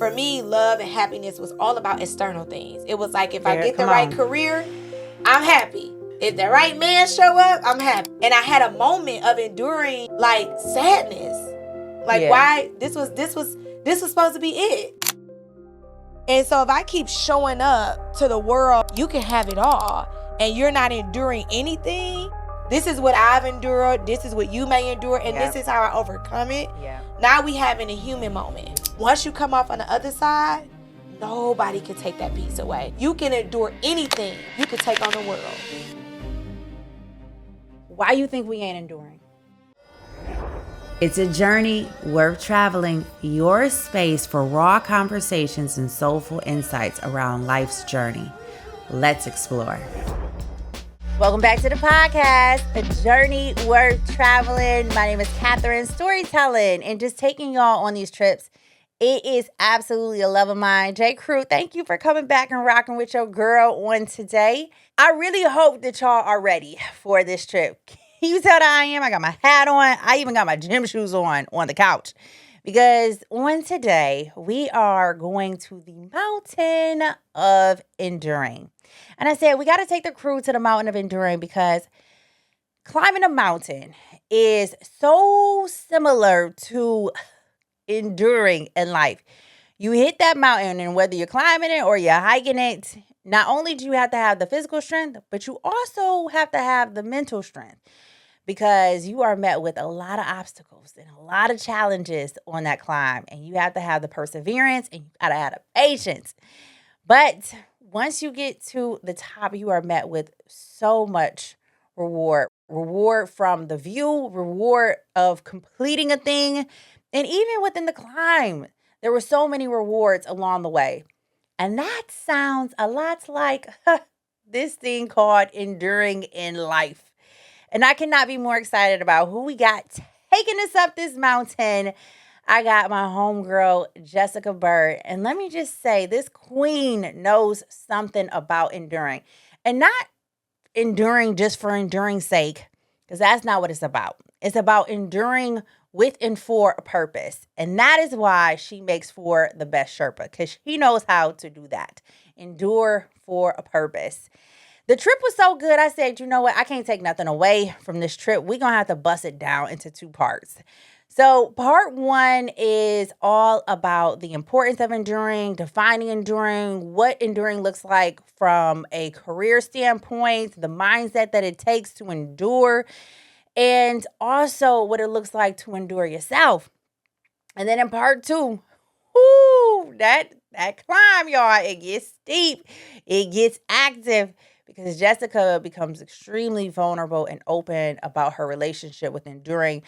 for me, love and happiness was all about external things. It was like, if I get the right career, I'm happy. If the right man show up, I'm happy. And I had a moment of enduring like sadness. Like, why this was supposed to be it. And so if I keep showing up to the world, you can have it all, and you're not enduring anything. This is what I've endured. This is what you may endure. And this is how I overcome it. Now we having a human moment. Once you come off on the other side, nobody can take that piece away. You can endure anything. You can take on the world. Why you think we ain't enduring? It's a journey worth traveling, your space for raw conversations and soulful insights around life's journey. Let's explore. Welcome back to the podcast, A Journey Worth Traveling. My name is Catherine, storytelling, and just taking y'all on these trips. It is absolutely a love of mine. J. Crew, thank you for coming back and rocking with your girl on today. I really hope that y'all are ready for this trip. Can you tell that I am? I got my hat on. I even got my gym shoes on the couch. Because on today, we are going to the mountain of enduring. And I said, we got to take the crew to the mountain of enduring because climbing a mountain is so similar to enduring in life. You hit that mountain, and whether you're climbing it or you're hiking it, not only do you have to have the physical strength, but you also have to have the mental strength, because you are met with a lot of obstacles and a lot of challenges on that climb, and you have to have the perseverance, and you gotta have the patience. But once you get to the top, you are met with so much reward from the view, reward of completing a thing. And even within the climb, there were so many rewards along the way. And that sounds a lot like this thing called enduring in life. And I cannot be more excited about who we got taking us up this mountain. I got my homegirl, Jessica Byrd. And let me just say, this queen knows something about enduring. And not enduring just for enduring's sake, because that's not what it's about. It's about enduring with and for a purpose. And that is why she makes for the best Sherpa, because she knows how to do that. Endure for a purpose. The trip was so good, I said, you know what? I can't take nothing away from this trip. We're going to have to bust it down into two parts. So part one is all about the importance of enduring, defining enduring, what enduring looks like from a career standpoint, the mindset that it takes to endure, and also what it looks like to endure yourself. And then in part two, that climb, y'all, it gets steep, it gets active, because Jessica becomes extremely vulnerable and open about her relationship with enduring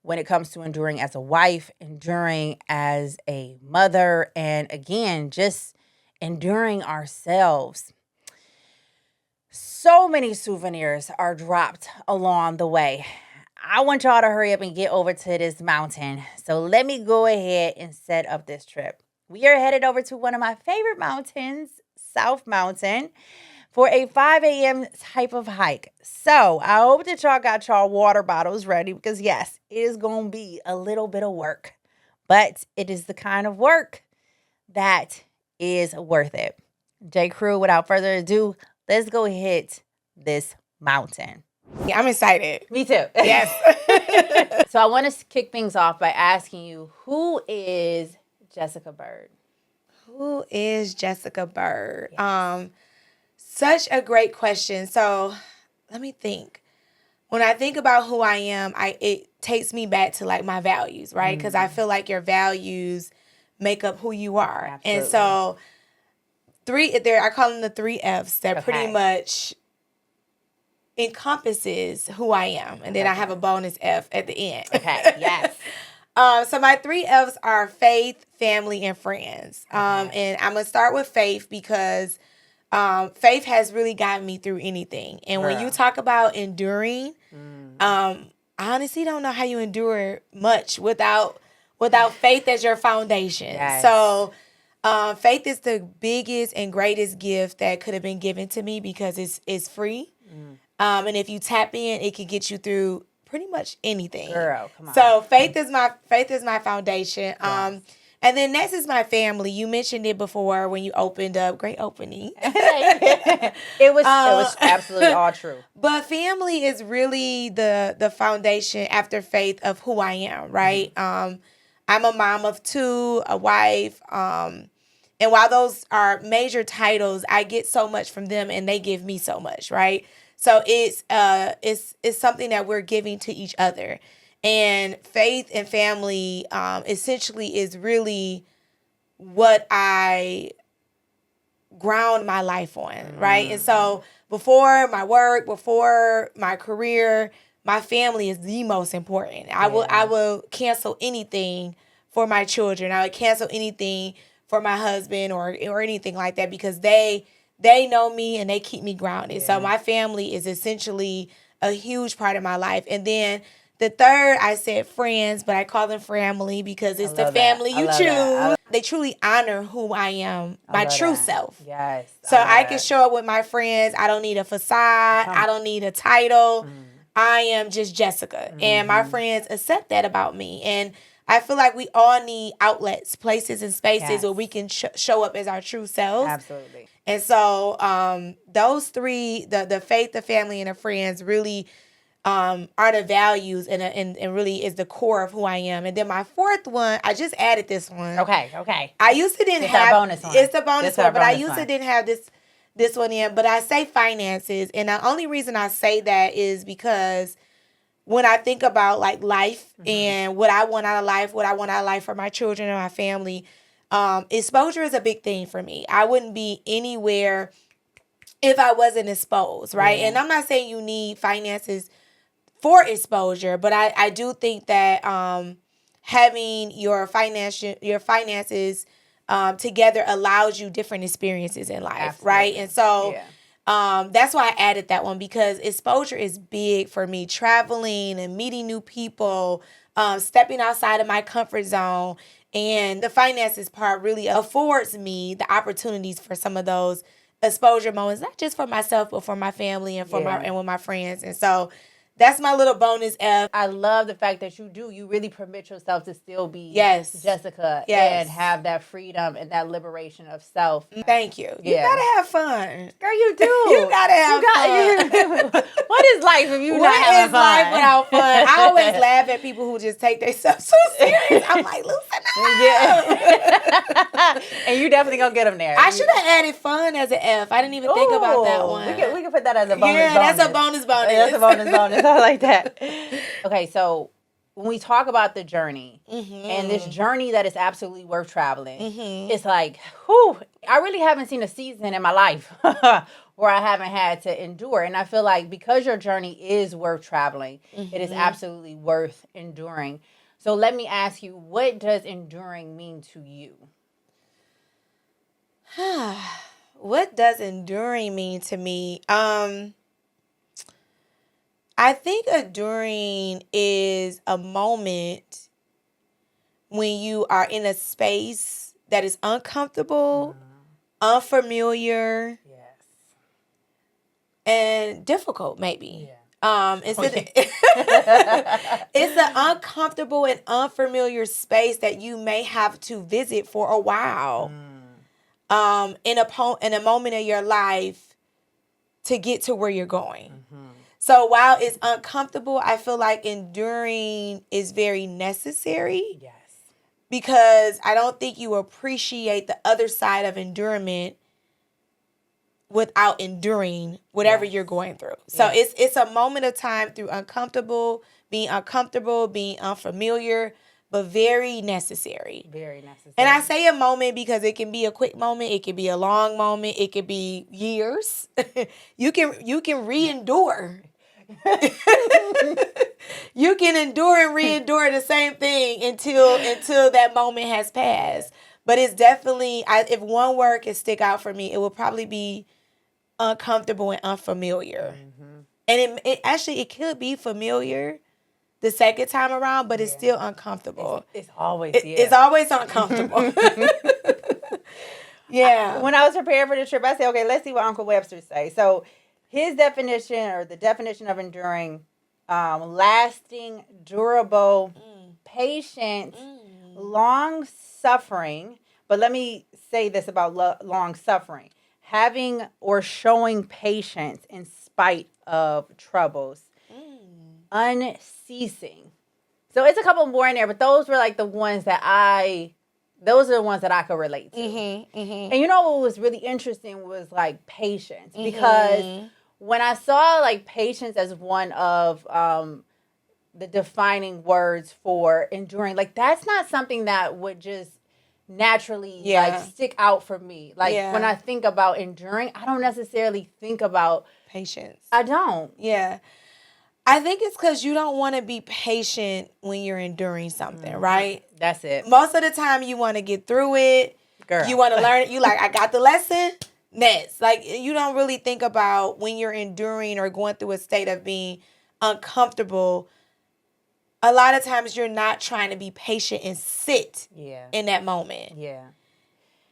when it comes to enduring as a wife, enduring as a mother, and again, just enduring ourselves. So many souvenirs are dropped along the way. I want y'all to hurry up and get over to this mountain. So let me go ahead and set up this trip. We are headed over to one of my favorite mountains, South Mountain, for a 5 a.m. type of hike. So I hope that y'all got y'all water bottles ready, because yes, it is going to be a little bit of work, but it is the kind of work that is worth it. J. Crew, without further ado, let's go hit this mountain. Yeah, I'm excited. Me too. Yes. So I want to kick things off by asking you, who is Jessica Byrd? Who is Jessica Byrd? Yes. Such a great question. So let me think. When I think about who I am, it takes me back to like my values, right? Because I feel like your values make up who you are. Absolutely. And so I call them the 3 Fs that pretty much encompasses who I am. And then I have a bonus F at the end. Okay, yes. So my 3 Fs are faith, family, and friends. And I'm going to start with faith because faith has really gotten me through anything. And when you talk about enduring, I honestly don't know how you endure much without faith as your foundation. Yes. So faith is the biggest and greatest gift that could have been given to me because it's free. And if you tap in, it can get you through pretty much anything. Girl, come on. So faith is my foundation. And And then next is my family. You mentioned it before when you opened up. Great opening. It was absolutely all true. But family is really the foundation after faith of who I am, right? I'm a mom of 2, a wife. And while those are major titles, I get so much from them and they give me so much, right? So it's something that we're giving to each other. And faith and family essentially is really what I ground my life on, right? And so before my work, before my career, my family is the most important. I will cancel anything for my children. I would cancel anything for my husband or anything like that because they know me and they keep me grounded. So my family is essentially a huge part of my life. And then the third, I said friends, but I call them family because it's the family you choose. They truly honor who I am, my true self. Yes. So I can show up with my friends. I don't need a facade. I don't need a title. I am just Jessica. And my friends accept that about me. And I feel like we all need outlets, places, and spaces where we can show up as our true selves. Absolutely. And so those 3, the faith, the family, and the friends really are the values and really is the core of who I am. And then my 4th one, I just added this one. Okay. I used to didn't have bonus one. It's the bonus one, but I used to didn't have this one in. But I say finances, and the only reason I say that is because when I think about like life and what I want out of life for my children and my family, exposure is a big thing for me. I wouldn't be anywhere if I wasn't exposed, right? And I'm not saying you need finances for exposure, but I do think that having your finances together allows you different experiences in life. Absolutely. Right? And so that's why I added that one because exposure is big for me. Traveling and meeting new people, stepping outside of my comfort zone, and the finances part really affords me the opportunities for some of those exposure moments, not just for myself, but for my family and and with my friends. And so that's my little bonus F. I love the fact that you really permit yourself to still be Jessica and have that freedom and that liberation of self. Thank you. You gotta have fun. Girl, you do. You gotta have fun. What is life if you not having fun? What is life without fun? I always laugh at people who just take themselves so serious. I'm like, loosen up. Yeah. And you definitely gonna get them there. I should have added fun as an F. I didn't even think about that one. We can put that as a bonus. Yeah, that's a bonus. That's a bonus. I like that. Okay, so when we talk about the journey and this journey that is absolutely worth traveling, it's like, whew, I really haven't seen a season in my life where I haven't had to endure. And I feel like because your journey is worth traveling, it is absolutely worth enduring. So let me ask you, what does enduring mean to you? What does enduring mean to me? I think enduring is a moment when you are in a space that is uncomfortable, unfamiliar, and difficult, maybe. It's an uncomfortable and unfamiliar space that you may have to visit for a while. In a moment of your life to get to where you're going. So while it's uncomfortable, I feel like enduring is very necessary. Yes. Because I don't think you appreciate the other side of endurance without enduring whatever you're going through. So it's a moment of time through being unfamiliar, but very necessary. Very necessary. And I say a moment because it can be a quick moment, it can be a long moment, it could be years. You can re-endure. You can endure and re-endure the same thing until that moment has passed. But it's definitely, if one word can stick out for me, it will probably be uncomfortable and unfamiliar. And it could be familiar the second time around, but it's still uncomfortable. It's always it's always uncomfortable. Yeah. When I was preparing for the trip, I said, okay, let's see what Uncle Webster say. So his definition, or the definition of enduring, lasting, durable, patient, Long suffering, but let me say this about long suffering. Having or showing patience in spite of troubles. Unceasing. So it's a couple more in there, but those were like the ones that I could relate to. And you know what was really interesting was like patience, because when I saw like patience as one of the defining words for enduring, like that's not something that would just naturally like stick out for me. Like when I think about enduring, I don't necessarily think about patience. I don't. Yeah. I think it's because you don't want to be patient when you're enduring something, right? That's it. Most of the time you want to get through it. Girl. You want to learn it. You like, I got the lesson. Next. Like, you don't really think about when you're enduring or going through a state of being uncomfortable. A lot of times you're not trying to be patient and sit in that moment. Yeah.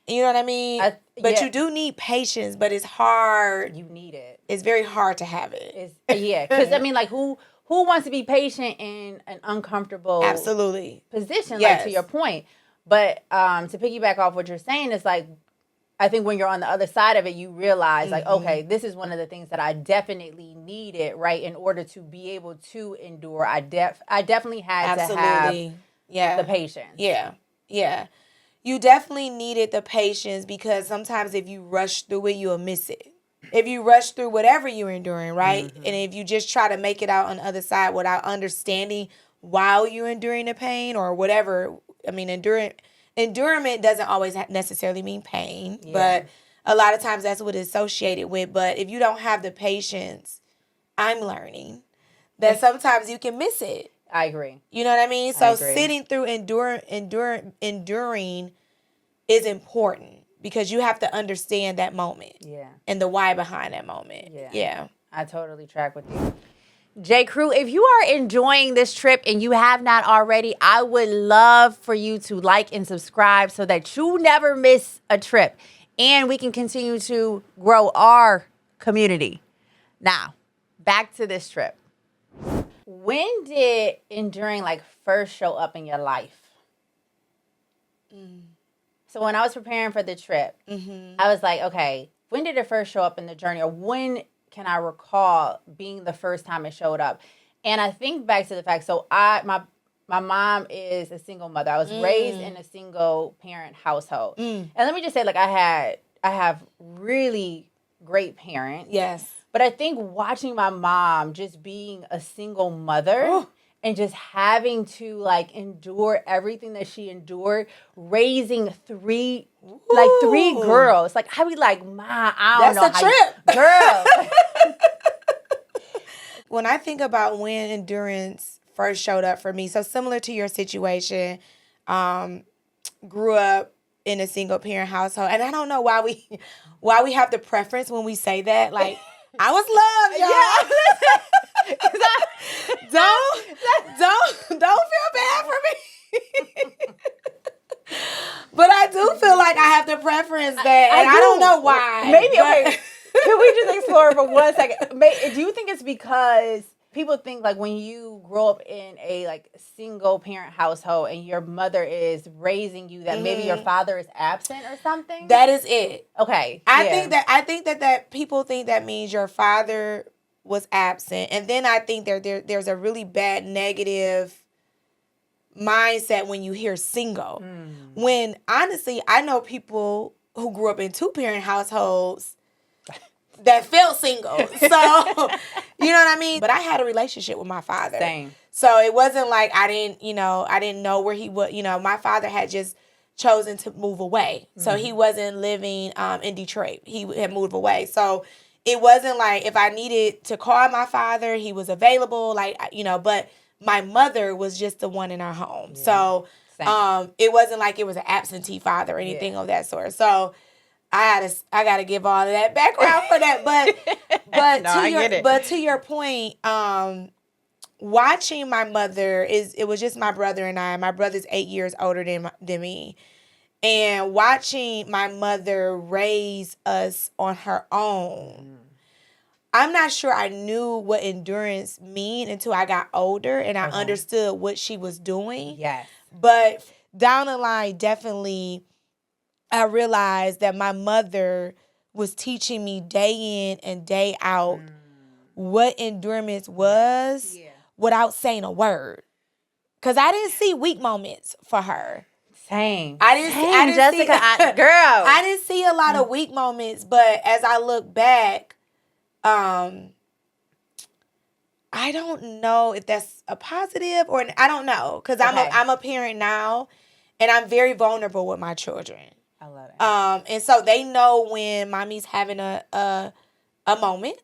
You know what I mean? But you do need patience, but it's hard. You need it. It's very hard to have it. Because I mean, like, who wants to be patient in an uncomfortable position? Yes. Like, to your point. But to piggyback off what you're saying, is like, I think when you're on the other side of it, you realize like, okay, this is one of the things that I definitely needed, right, in order to be able to endure. I definitely had to have the patience. Yeah. You definitely needed the patience, because sometimes if you rush through it, you'll miss it. If you rush through whatever you're enduring, right? And if you just try to make it out on the other side without understanding while you're enduring the pain or whatever, I mean, endurance doesn't always necessarily mean pain, but a lot of times that's what it's associated with. But if you don't have the patience, I'm learning that sometimes you can miss it. I agree. You know what I mean? So sitting through enduring is important, because you have to understand that moment. Yeah. And the why behind that moment. Yeah. I totally track with you. J. Crew, if you are enjoying this trip and you have not already, I would love for you to like and subscribe so that you never miss a trip, and we can continue to grow our community. Now, back to this trip. When did enduring like first show up in your life? So when I was preparing for the trip, I was like, okay, when did it first show up in the journey, or when can I recall being the first time it showed up? And I think back to the fact, so my mom is a single mother. I was raised in a single parent household. And let me just say, like, I have really great parents. Yes. But I think watching my mom just being a single mother and just having to like endure everything that she endured, raising three girls. Like, I'd be like, Ma, I don't know. That's a trip. Girl. When I think about when endurance first showed up for me, so similar to your situation, grew up in a single parent household. And I don't know why we have the preference when we say that. Like, I was loved, y'all. Don't feel bad for me. But I do feel like I have the preference that, and I don't know why. Maybe, okay, can we just explore for 1 second? Do you think it's because people think like when you grow up in a like single parent household and your mother is raising you, that maybe your father is absent or something? That is it. Okay. I think that people think that means your father was absent. And then I think there's a really bad negative mindset when you hear single. When honestly, I know people who grew up in 2-parent households that felt single. So, you know what I mean? But I had a relationship with my father. Same. So it wasn't like I didn't know where he was. My father had just chosen to move away. So he wasn't living in Detroit. He had moved away. So it wasn't like if I needed to call my father, he was available, but my mother was just the one in our home. Yeah. So it wasn't like it was an absentee father or anything of that sort. So I got to give all of that background for that. But to your point, watching my mother it was just my brother and I. My brother's 8 years older than me. And watching my mother raise us on her own, I'm not sure I knew what endurance mean until I got older and I understood what she was doing. Yes. But down the line, definitely, I realized that my mother was teaching me day in and day out what endurance was without saying a word. Because I didn't see weak moments for her. Same. I didn't Jessica, girl. I didn't see a lot of weak moments, but as I look back, I don't know if that's a positive or I don't know, because I'm a parent now, and I'm very vulnerable with my children. I love it. And so they know when mommy's having a moment,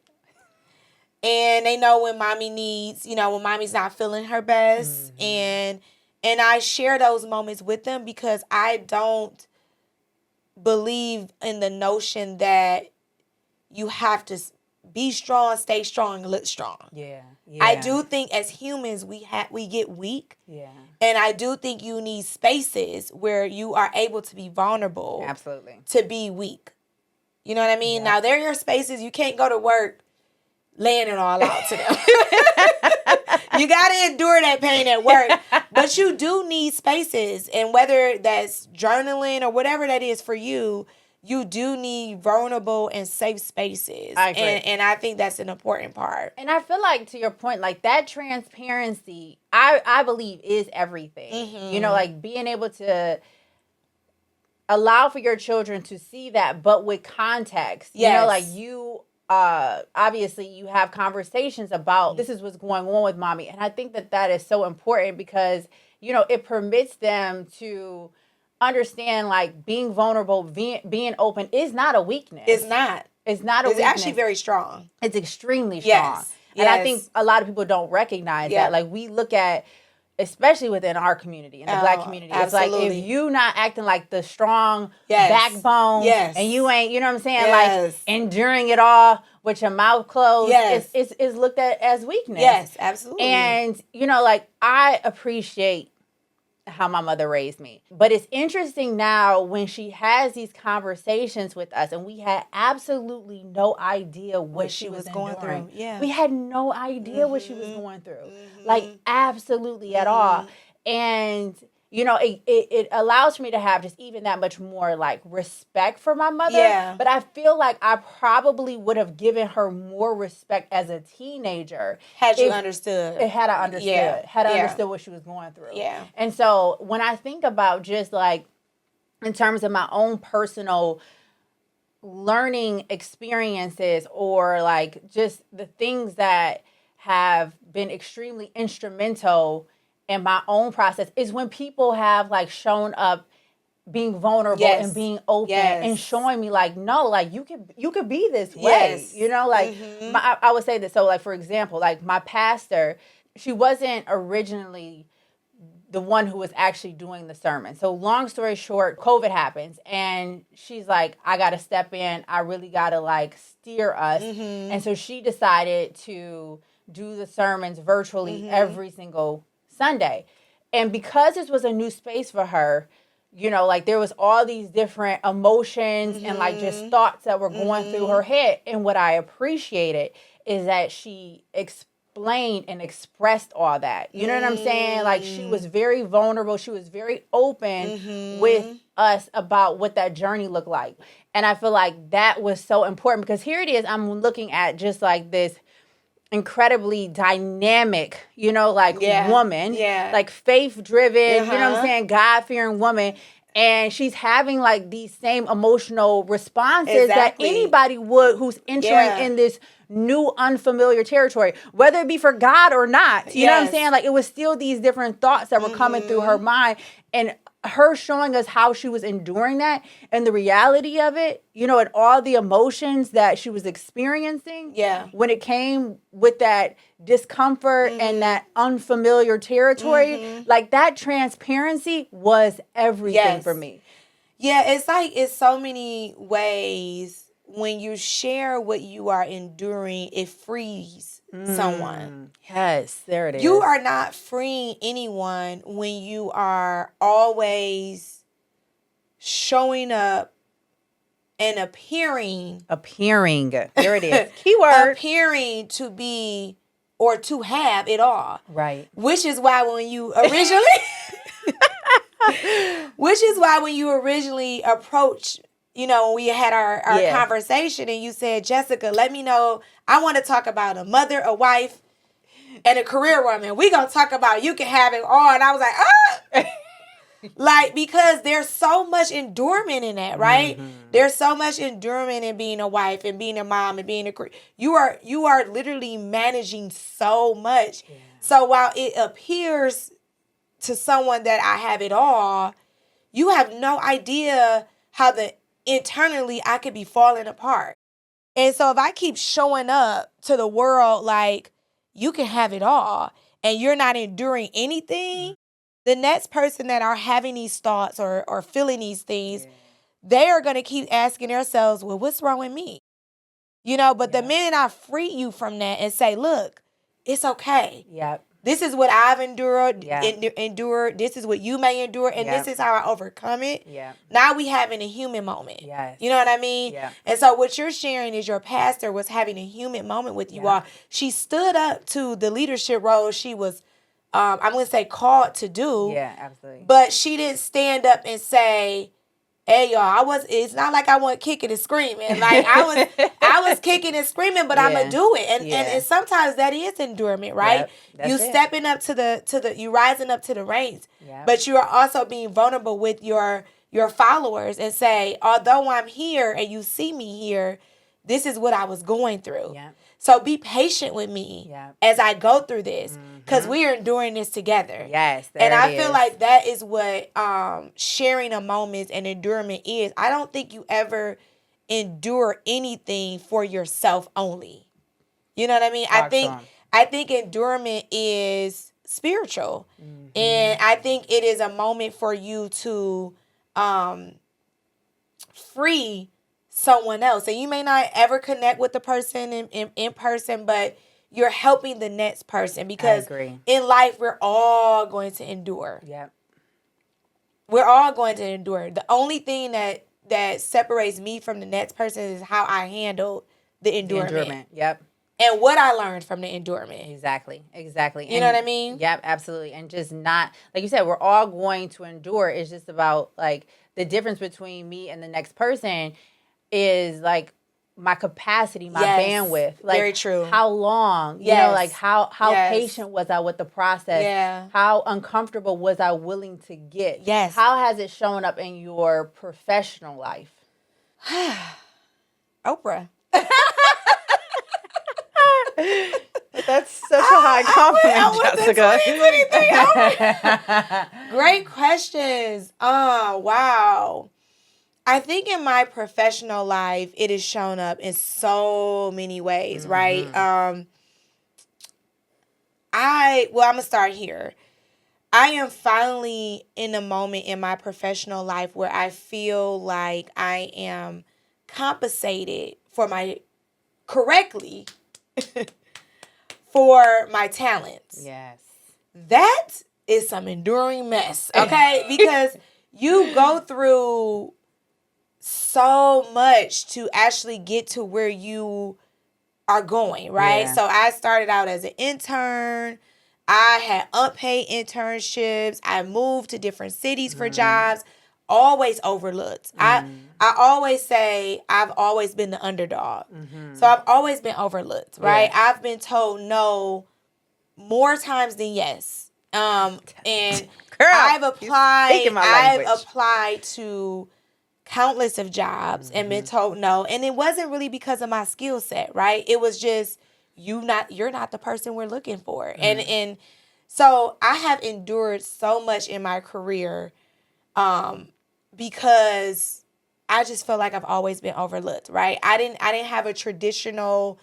and they know when mommy needs, when mommy's not feeling her best, and I share those moments with them because I don't believe in the notion that you have to be strong, stay strong, look strong. Yeah. I do think as humans we get weak. Yeah. And I do think you need spaces where you are able to be vulnerable. Absolutely. To be weak. You know what I mean? Yeah. Now, there are your spaces. You can't go to work laying it all out to them. You got to endure that pain at work. But you do need spaces. And whether that's journaling or whatever that is for you, you do need vulnerable and safe spaces. I agree. And I think that's an important part. And I feel like, to your point, like that transparency, I believe is everything. Mm-hmm. Like being able to allow for your children to see that, but with context. Yes. Like you, obviously you have conversations about this is what's going on with mommy. And I think that is so important because, it permits them to understand, like, being vulnerable, being open is not a weakness. It's not. It's not a weakness. It's actually very strong. It's extremely strong. Yes. And I think a lot of people don't recognize that. Like, we look at, especially within our community, in the Black community, absolutely. It's like, if you not acting like the strong backbone, and you ain't, you know what I'm saying, like enduring it all with your mouth closed, it's looked at as weakness. Yes, absolutely. And, like, I appreciate how my mother raised me. But it's interesting now when she has these conversations with us, and we had absolutely no idea what she was going through. Yeah. We had no idea what she was going through. Like, absolutely at all. And, it allows me to have just even that much more, like, respect for my mother. Yeah. But I feel like I probably would have given her more respect as a teenager. Had you understood. Had I understood. Yeah. Had I understood what she was going through. Yeah. And so when I think about just, like, in terms of my own personal learning experiences, or, like, just the things that have been extremely instrumental in my own process, is when people have, like, shown up being vulnerable and being open and showing me, like, no, like, you could be this way, like, I would say that. So, like, for example, like, my pastor, she wasn't originally the one who was actually doing the sermon. So, long story short, COVID happens, and she's like, I got to step in. I really got to, like, steer us. And so she decided to do the sermons virtually every single Sunday. And because this was a new space for her, like, there was all these different emotions and, like, just thoughts that were going through her head. And what I appreciated is that she explained and expressed all that. You know what I'm saying? Like, she was very vulnerable. She was very open with us about what that journey looked like. And I feel like that was so important, because here it is, I'm looking at just, like, this incredibly dynamic, woman, like, faith-driven, you know what I'm saying, God-fearing woman, and she's having, like, these same emotional responses that anybody would who's entering in this new unfamiliar territory, whether it be for God or not. You know what I'm saying? Like, it was still these different thoughts that were coming through her mind, and her showing us how she was enduring that and the reality of it, and all the emotions that she was experiencing when it came with that discomfort and that unfamiliar territory, like, that transparency was everything for me. Yeah, it's like, it's so many ways when you share what you are enduring, it frees someone. Yes, there it is. You are not freeing anyone when you are always showing up and appearing. There it is. Keyword. Appearing to be or to have it all. Right. Which is why when you originally Which is why when you originally approached, when we had our conversation and you said, Jessica, let me know. I want to talk about a mother, a wife, and a career woman. We going to talk about you can have it all. And I was like, like, because there's so much endurance in that, right? Mm-hmm. There's so much endurance in being a wife and being a mom and being a career. You are literally managing so much. Yeah. So while it appears to someone that I have it all, you have no idea how internally I could be falling apart. And so if I keep showing up to the world like you can have it all and you're not enduring anything, the next person that are having these thoughts or feeling these things, they are going to keep asking themselves, well, what's wrong with me? But the minute I free you from that and say, look, it's okay. Yep. This is what I've endured. This is what you may endure. And this is how I overcome it. Yeah. Now we having a human moment. Yes. You know what I mean? Yeah. And so what you're sharing is your pastor was having a human moment with you all. She stood up to the leadership role she was, I'm going to say called to do. Yeah, absolutely. But she didn't stand up and say, hey y'all, it's not like I went kicking and screaming. Like I was kicking and screaming, but I'm gonna do it. And sometimes that is endurance, right? Yep, you stepping up to you rising up to the ranks. Yep. But you are also being vulnerable with your followers and say, although I'm here and you see me here, this is what I was going through. Yep. So be patient with me as I go through this because we are enduring this together. Yes, and I feel like that is what sharing a moment and endurance is. I don't think you ever endure anything for yourself only. You know what I mean? I think endurance is spiritual, and I think it is a moment for you to free someone else. And you may not ever connect with the person in person, but you're helping the next person because in life we're all going to endure. Yep. We're all going to endure. The only thing that separates me from the next person is how I handle the endurance. Yep. And what I learned from the endurance. Exactly. You know what I mean? Yep, absolutely. And just not, like you said, we're all going to endure. It's just about like the difference between me and the next person is like my capacity, my bandwidth. Like very true. How long, like how patient was I with the process? Yeah. How uncomfortable was I willing to get? Yes. How has it shown up in your professional life? Oprah. That's such a high compliment, Jessica. Great questions. Oh, wow. I think in my professional life, it has shown up in so many ways, right? I'm going to start here. I am finally in a moment in my professional life where I feel like I am compensated correctly for my talents. Yes. That is some enduring mess, okay? Because you go through so much to actually get to where you are going, right? Yeah. So I started out as an intern. I had unpaid internships. I moved to different cities for jobs, always overlooked. I always say I've always been the underdog. So I've always been overlooked, right? Yeah. I've been told no more times than yes. And girl, I've applied to countless of jobs and been told no. And it wasn't really because of my skill set, right? It was just you're not the person we're looking for. And so I have endured so much in my career because I just feel like I've always been overlooked, right? I didn't have a traditional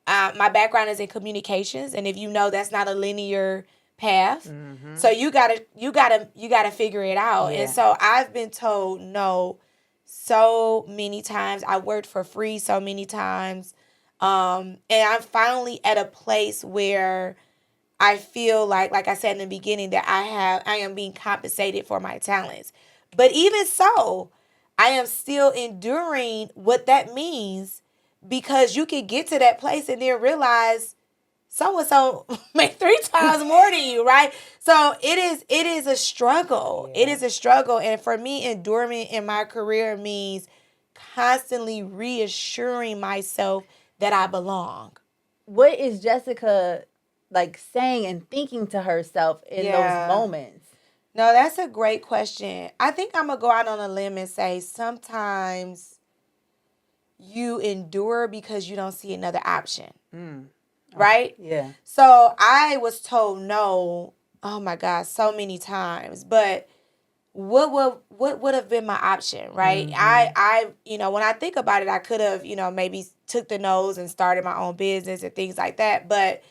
my background is in communications, and if you know, that's not a linear path. So you gotta figure it out. Yeah. And so I've been told no so many times. I worked for free so many times. And I'm finally at a place where I feel like I said in the beginning, that I am being compensated for my talents. But even so, I am still enduring what that means, because you can get to that place and then realize so-and-so make 3 times more than you, right? So it is a struggle. Yeah. It is a struggle. And for me, endurance in my career means constantly reassuring myself that I belong. What is Jessica like saying and thinking to herself in those moments? No, that's a great question. I think I'm going to go out on a limb and say sometimes you endure because you don't see another option. Right? Yeah. So I was told no, oh my God, so many times. But what would have been my option, right? I when I think about it, I could have, maybe took the no's and started my own business and things like that. But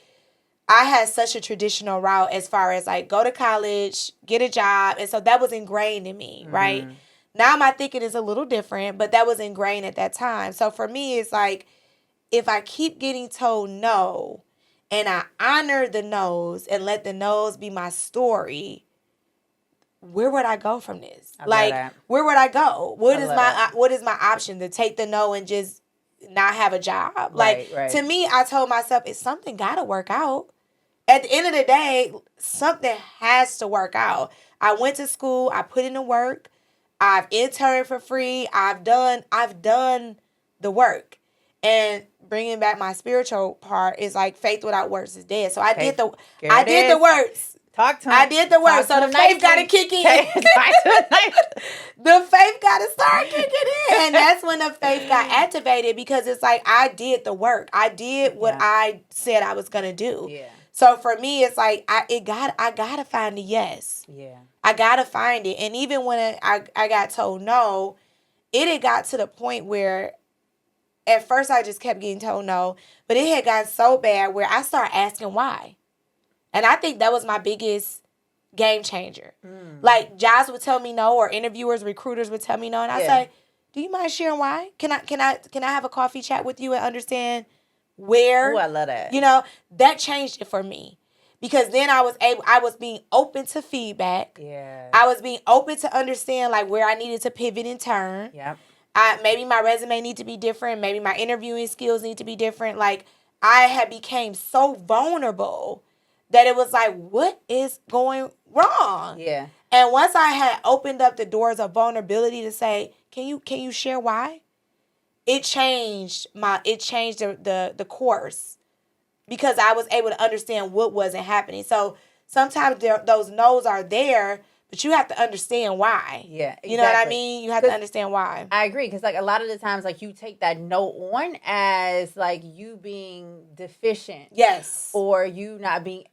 I had such a traditional route as far as like go to college, get a job. And so that was ingrained in me, right? Now my thinking is a little different, but that was ingrained at that time. So for me, it's like, if I keep getting told no and I honor the no's and let the no's be my story, where would I go from this? Where would I go? What is my option? To take the no and just not have a job? Right. To me, I told myself, it's something got to work out. At the end of the day, something has to work out. I went to school. I put in the work. I've interned for free. I've done the work. And bringing back my spiritual part is like faith without works is dead. So I did the works. Talk to him. I did the work. So the faith got to kick in. The faith got to start kicking in. And that's when the faith got activated, because it's like I did the work. I did what I said I was going to do. Yeah. So for me, it's like I got to find a yes. Yeah. I got to find it. And even when I got told no, it had got to the point where at first I just kept getting told no, but it had gotten so bad where I started asking why. And I think that was my biggest game changer. Like jobs would tell me no, or interviewers, recruiters would tell me no, and I say, "Do you mind sharing why? Can I have a coffee chat with you and understand where?" Oh, I love that. That changed it for me, because then I was being open to feedback. Yeah. I was being open to understand like where I needed to pivot and turn. Yep. Maybe my resume need to be different. Maybe my interviewing skills need to be different. Like I had became so vulnerable that it was like, what is going wrong? Yeah. And once I had opened up the doors of vulnerability to say, can you share why? It changed the course, because I was able to understand what wasn't happening. So sometimes those no's are there, but you have to understand why. Yeah, exactly. You know what I mean? You have to understand why. I agree, because like a lot of the times, like you take that no on as like you being deficient. Yes. Or you not being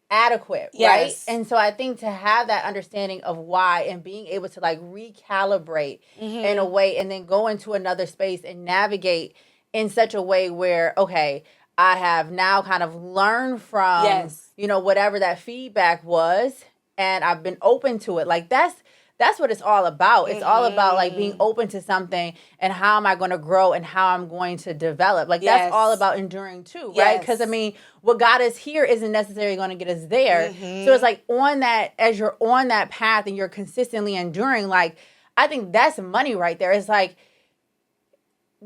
adequate, right? And so I think to have that understanding of why and being able to like recalibrate in a way, and then go into another space and navigate in such a way where, okay, I have now kind of learned from, whatever that feedback was, and I've been open to it. Like that's what it's all about. It's all about like being open to something and how am I going to grow and how I'm going to develop. Like that's all about enduring too, right? Because I mean, what got us here isn't necessarily going to get us there. So it's like on that, as you're on that path and you're consistently enduring, like I think that's money right there. It's like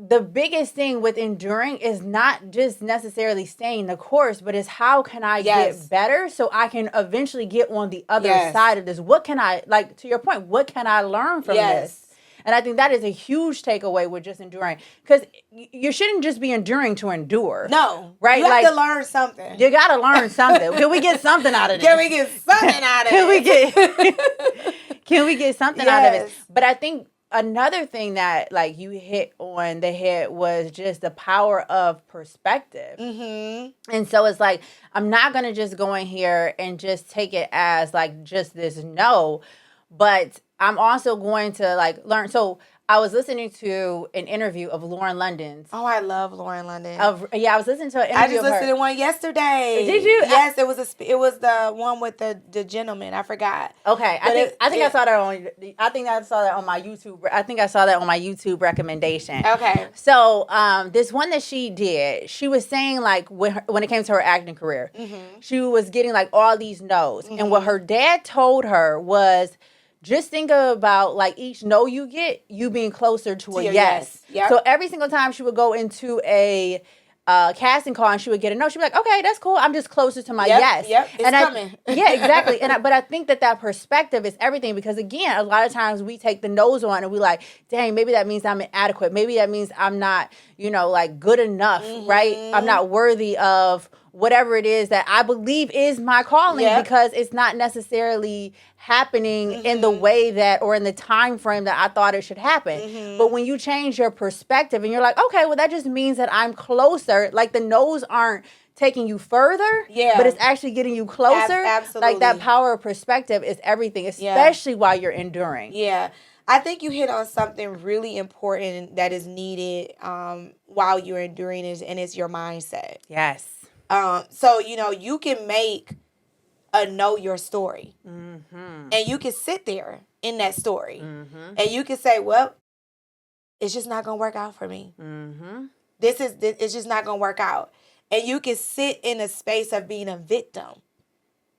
the biggest thing with enduring is not just necessarily staying the course, but is how can I get better so I can eventually get on the other side of this? What can I, like to your point, what can I learn from this? And I think that is a huge takeaway with just enduring, because you shouldn't just be enduring to endure. No. Right? You have to learn something. You got to learn something. Can we get something out of this? Can we get something out of it? Can we get something out of it? But I think another thing that like you hit on the head was just the power of perspective. And so it's like, I'm not going to just go in here and just take it as like just this no, but I'm also going to like learn. So I was listening to an interview of Lauren London's. Oh, I love Lauren London. I was listening to an interview. I just listened to one yesterday. Did you? Yes, it was the one with the gentleman. I forgot. Okay, I think I saw that on. I think I saw that on my YouTube. I think I saw that on my YouTube recommendation. Okay. So this one that she did, she was saying like when it came to her acting career, she was getting like all these no's, and what her dad told her was, just think about like each no you get, you being closer to a yes. Yep. So every single time she would go into a casting call and she would get a no. She'd be like, okay, that's cool. I'm just closer to my yes. Yep, it's coming. Yeah, exactly. But I think that perspective is everything because, again, a lot of times we take the no's on and we like, dang, maybe that means I'm inadequate. Maybe that means I'm not, like good enough, right? I'm not worthy of whatever it is that I believe is my calling because it's not necessarily happening in the way that or in the time frame that I thought it should happen. But when you change your perspective and you're like, okay, well, that just means that I'm closer. Like the no's aren't taking you further, but it's actually getting you closer. Absolutely. Like that power of perspective is everything, especially while you're enduring. Yeah. I think you hit on something really important that is needed while you're enduring and it's your mindset. Yes. So, you can make a know your story. And you can sit there in that story. And you can say, well, it's just not going to work out for me. It's just not going to work out. And you can sit in a space of being a victim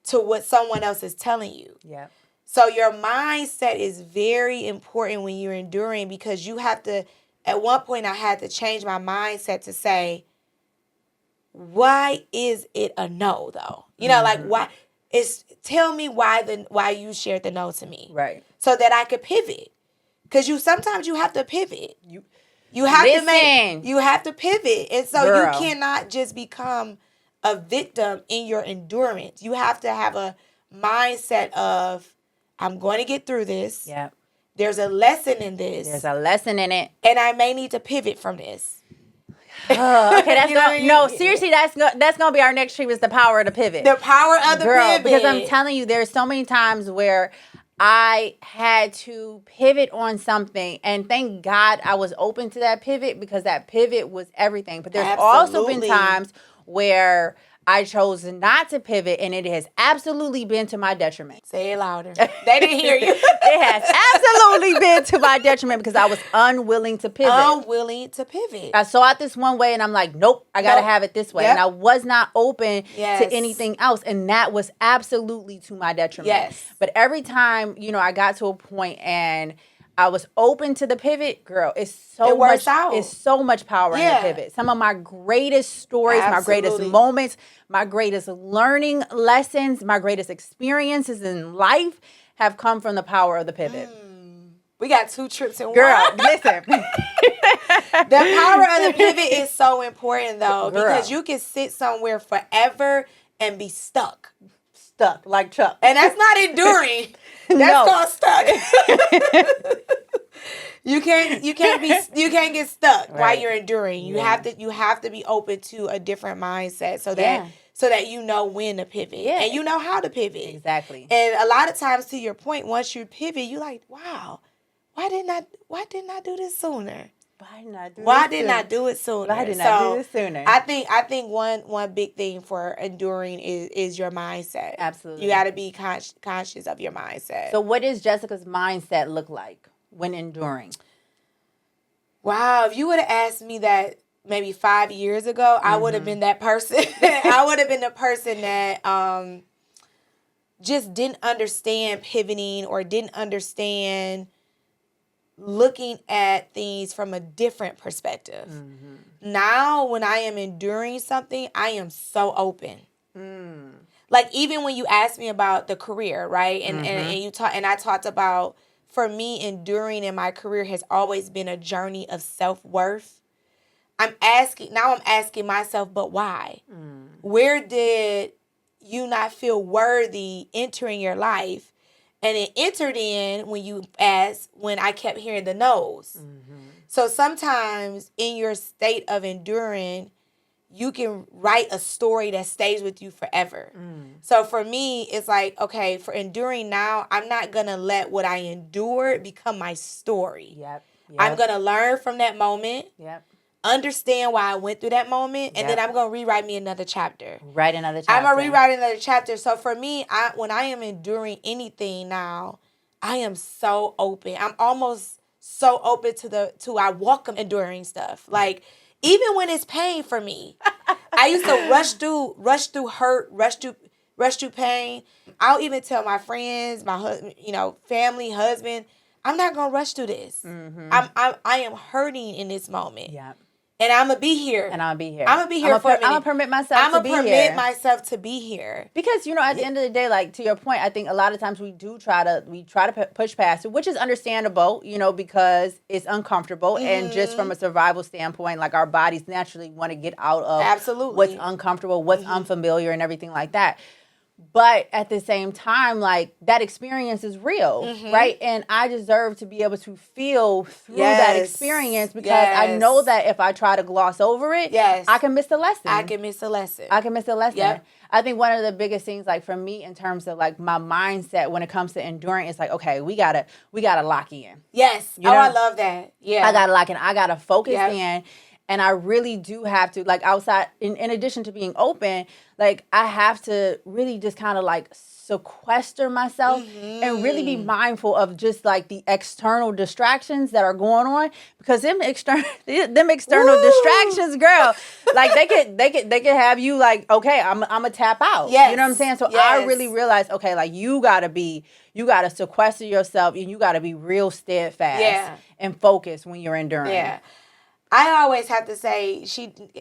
to what someone else is telling you. Yeah. So your mindset is very important when you're enduring because you have to, at one point I had to change my mindset to say, why is it a no though? Like why tell me why you shared the no to me. Right. So that I could pivot. Cause sometimes you have to pivot. You have to pivot. And so you cannot just become a victim in your endurance. You have to have a mindset of I'm going to get through this. Yeah. There's a lesson in this. There's a lesson in it. And I may need to pivot from this. Okay, seriously, that's gonna be our next stream is the power of the pivot. The power of the pivot. Because I'm telling you, there's so many times where I had to pivot on something, and thank God I was open to that pivot because that pivot was everything. But there's also been times where I chose not to pivot, and it has absolutely been to my detriment. Say it louder. They didn't hear you. It has absolutely been to my detriment because I was unwilling to pivot. I saw it this one way, and I'm like, nope, I got to have it this way. And I was not open to anything else, and that was absolutely to my detriment. Yes. But every time, I got to a point and I was open to the pivot, girl. It's so much power in the pivot. Some of my greatest stories, my greatest moments, my greatest learning lessons, my greatest experiences in life have come from the power of the pivot. We got 2 trips in one. Girl, listen. The power of the pivot is so important though, because you can sit somewhere forever and be stuck. Stuck like Chuck. And that's not enduring. That's called stuck. You can't get stuck while you're enduring. You have to be open to a different mindset so that you know when to pivot and you know how to pivot. Exactly. And a lot of times, to your point, once you pivot, you're like, wow, why didn't I do this sooner? Why didn't I do it sooner? I think one big thing for enduring is your mindset. Absolutely. You got to be conscious of your mindset. So what does Jessica's mindset look like when enduring? Wow, if you would have asked me that maybe 5 years ago, I would have been that person. I would have been the person that just didn't understand pivoting or didn't understand looking at things from a different perspective. Now, when I am enduring something, I am so open. Like even when you asked me about the career, right? And I talked about, for me, enduring in my career has always been a journey of self-worth. I'm asking myself, but why? Where did you not feel worthy entering your life? And it entered in when I kept hearing the no's. So sometimes in your state of enduring, you can write a story that stays with you forever. So for me, it's like, okay, for enduring now, I'm not going to let what I endured become my story. Yep. I'm going to learn from that moment. Understand why I went through that moment, and then I'm going to rewrite me another chapter. I'm going to rewrite another chapter. So for me, when I am enduring anything now, I am so open. I'm almost so open to I welcome enduring stuff. Like, even when it's pain for me, I used to rush through hurt, rush through pain. I'll even tell my friends, my husband, family, husband, I'm not going to rush through this. I am hurting in this moment. And I'm gonna be here. And I'm gonna be here. I'm gonna be here for a minute. I'm gonna permit myself to be here. I'm gonna permit myself to be here. Because, you know, at the end of the day, like, to your point, I think a lot of times we try to push past it, which is understandable, you know, because it's uncomfortable. And just from a survival standpoint, like, our bodies naturally want to get out of what's uncomfortable, what's unfamiliar, and everything like that. But at the same time, like, that experience is real, right? And I deserve to be able to feel through that experience, because I know that if I try to gloss over it, I can miss the lesson. I can miss the lesson. Yep. I think one of the biggest things, like, for me, in terms of, like, my mindset when it comes to enduring, is like, okay, we gotta lock in. Yes. You know? I love that. Yeah. I gotta lock in. I gotta focus in. And I really do have to, like, outside, in addition to being open, like, I have to really just kind of, like, sequester myself and really be mindful of just, like, the external distractions that are going on, because them external distractions, girl, like, they could have you like, okay, I'm gonna tap out. You know what I'm saying? So I really realized, okay, like, you gotta sequester yourself, and you gotta be real steadfast and focused when you're enduring. Yeah. I always have to say,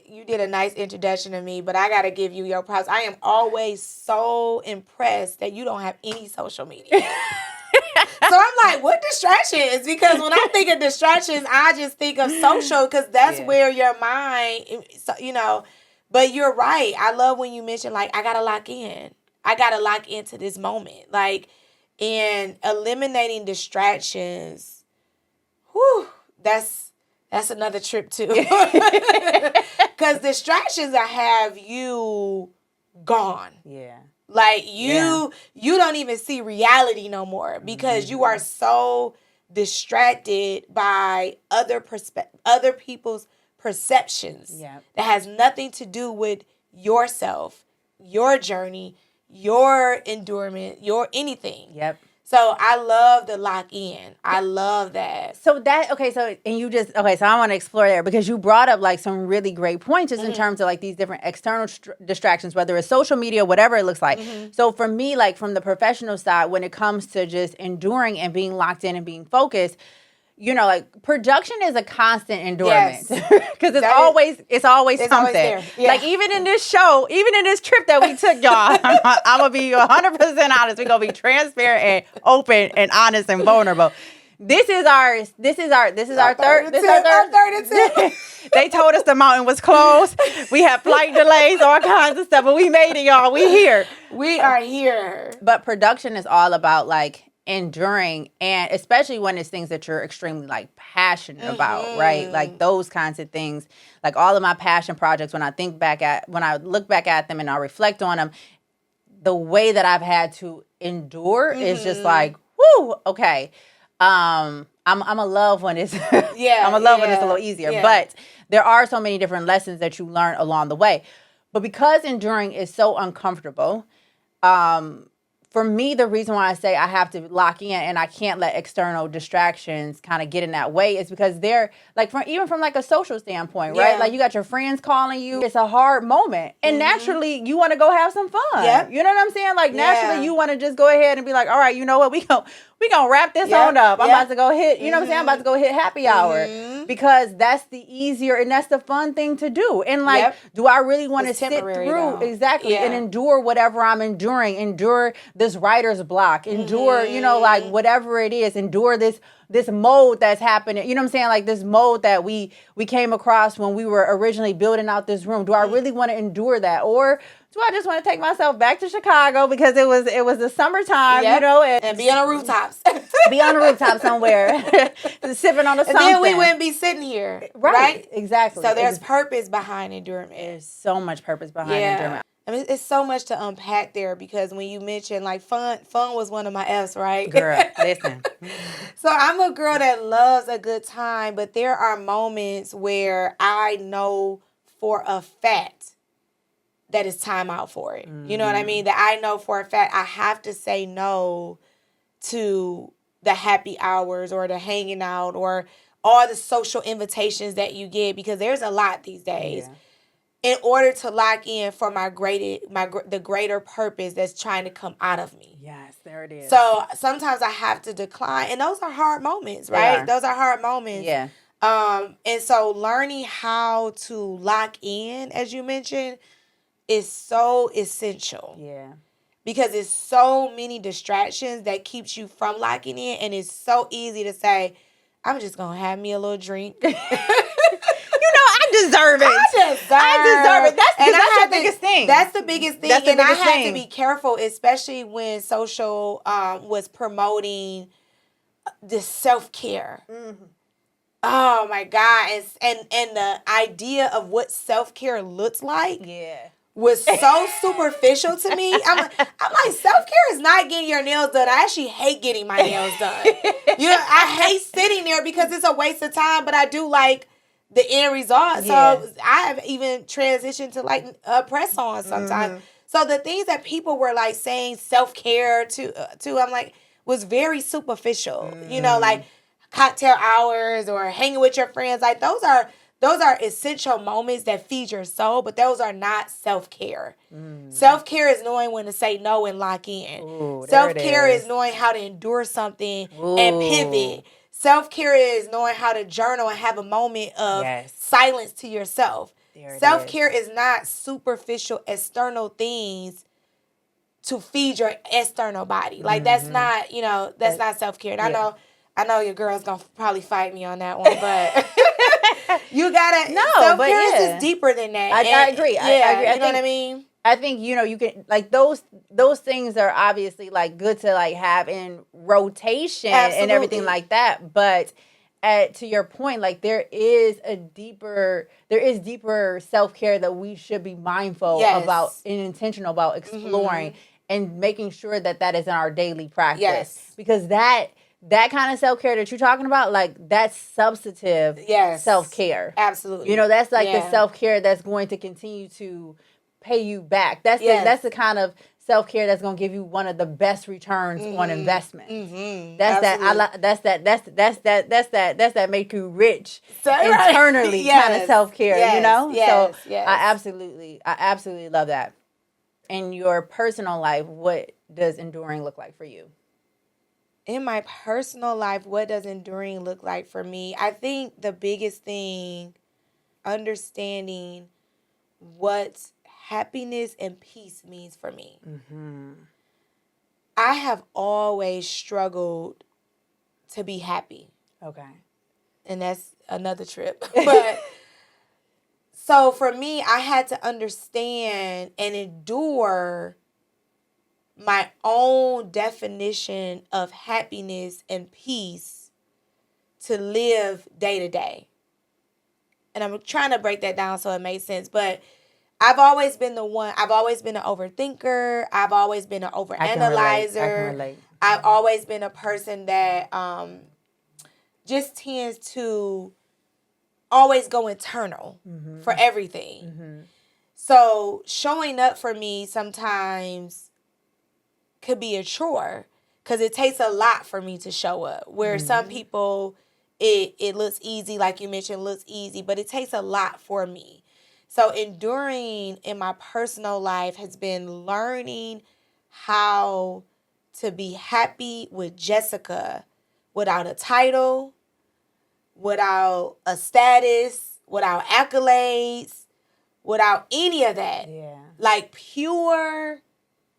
you did a nice introduction to me, but I got to give you your props. I am always so impressed that you don't have any social media. So I'm like, what distractions? Because when I think of distractions, I just think of social, because that's where your mind, you know, but you're right. I love when you mention, like, I got to lock in. I got to lock into this moment. Like, and eliminating distractions, that's another trip too. Because distractions have you gone. Yeah. Like, you don't even see reality no more, because you are so distracted by other people's perceptions that has nothing to do with yourself, your journey, your endurance, your anything. Yep. So I love the lock in. I love that. So I want to explore there, because you brought up, like, some really great points just in terms of, like, these different external distractions, whether it's social media, whatever it looks like. So for me, like, from the professional side, when it comes to just enduring and being locked in and being focused, you know, like, production is a constant endurance, because it's always something. Like, even in this show, even in this trip that we took, y'all, I'm gonna be 100% honest. We're gonna be transparent and open and honest and vulnerable. This is our third attempt. They told us the mountain was closed. We had flight delays, all kinds of stuff, but we made it, y'all. We here. We are here. But production is all about, like, enduring, and especially when it's things that you're extremely, like, passionate about, right? Like, those kinds of things, like, all of my passion projects, when I look back at them and I reflect on them, the way that I've had to endure is just like, whoo, okay. I'm a love when it's when it's a little easier. But there are so many different lessons that you learn along the way. But because enduring is so uncomfortable, for me, the reason why I say I have to lock in and I can't let external distractions kind of get in that way is because they're, like, even from, like, a social standpoint, right? Like, you got your friends calling you. It's a hard moment. And naturally, you want to go have some fun. You know what I'm saying? Like, naturally, you want to just go ahead and be like, all right, you know what? We gonna wrap this on up. I'm about to go hit, you know what I'm saying? I'm about to go hit happy hour, because that's the easier and that's the fun thing to do. And, like, do I really want to sit through and endure whatever I'm enduring, endure this writer's block, endure, you know, like, whatever it is, endure this mode that's happening, you know what I'm saying? Like, this mode that we came across when we were originally building out this room. Do I really want to endure that? Or do I just want to take myself back to Chicago because it was the summertime, you know, and be on the rooftops, be on the rooftop somewhere, sipping on a something. And then we wouldn't be sitting here, right? Exactly. So there's purpose behind endurance. There's so much purpose behind endurance. I mean, it's so much to unpack there, because when you mentioned, like, fun was one of my F's, right? Girl, listen. So I'm a girl that loves a good time, but there are moments where I know for a fact that it's time out for it. You know what I mean? That I know for a fact I have to say no to the happy hours or the hanging out or all the social invitations that you get, because there's a lot these days. In order to lock in for the greater purpose that's trying to come out of me. Yes, there it is. So sometimes I have to decline, and those are hard moments, right? Those are hard moments. Yeah. And so learning how to lock in, as you mentioned, is so essential. Yeah. Because it's so many distractions that keeps you from locking in, and it's so easy to say, I'm just gonna have me a little drink. I deserve it. I deserve it. That's the biggest thing. That's the biggest thing. And I had to be careful, especially when social was promoting this self-care. Mm-hmm. Oh my God. And the idea of what self-care looks like. Yeah. Was so superficial to me. I'm like, self-care is not getting your nails done. I actually hate getting my nails done. I hate sitting there because it's a waste of time, but I do like the end result. So I have even transitioned to like press-on sometimes. Mm-hmm. So the things that people were like saying self-care to I'm like, was very superficial. Mm-hmm. Like cocktail hours or hanging with your friends. Like those are essential moments that feed your soul, but those are not self-care. Mm. Self-care is knowing when to say no and lock in. Ooh, self-care is knowing how to endure something and pivot. Self-care is knowing how to journal and have a moment of silence to yourself. Self-care is not superficial external things to feed your external body. Like that's not, that's not self-care. And I know your girl's gonna probably fight me on that one, but you gotta. No, self-care is just deeper than that. I agree. Yeah, I agree. You know what I mean? I think you can like those things are obviously like good to like have in rotation. Absolutely. And everything like that. But to your point, like there is deeper self-care that we should be mindful about and intentional about exploring and making sure that is in our daily practice. Yes. Because that kind of self-care that you're talking about, like that's substantive self-care. Absolutely. That's like the self-care that's going to continue to pay you back. That's the kind of self-care that's going to give you one of the best returns on investment. Mm-hmm. That's that make you rich internally kind of self-care, So I absolutely love that. In your personal life, what does enduring look like for you? In my personal life, what does enduring look like for me? I think the biggest thing, understanding what happiness and peace means for me. Mm-hmm. I have always struggled to be happy. Okay. And that's another trip. But so for me, I had to understand and endure my own definition of happiness and peace to live day to day. And I'm trying to break that down so it makes sense. But I've always been an overthinker. I've always been an overanalyzer. I can relate. I've always been a person that just tends to always go internal for everything. Mm-hmm. So showing up for me sometimes could be a chore because it takes a lot for me to show up. Where some people, it looks easy, like you mentioned, looks easy, but it takes a lot for me. So enduring in my personal life has been learning how to be happy with Jessica without a title, without a status, without accolades, without any of that. Yeah. Like pure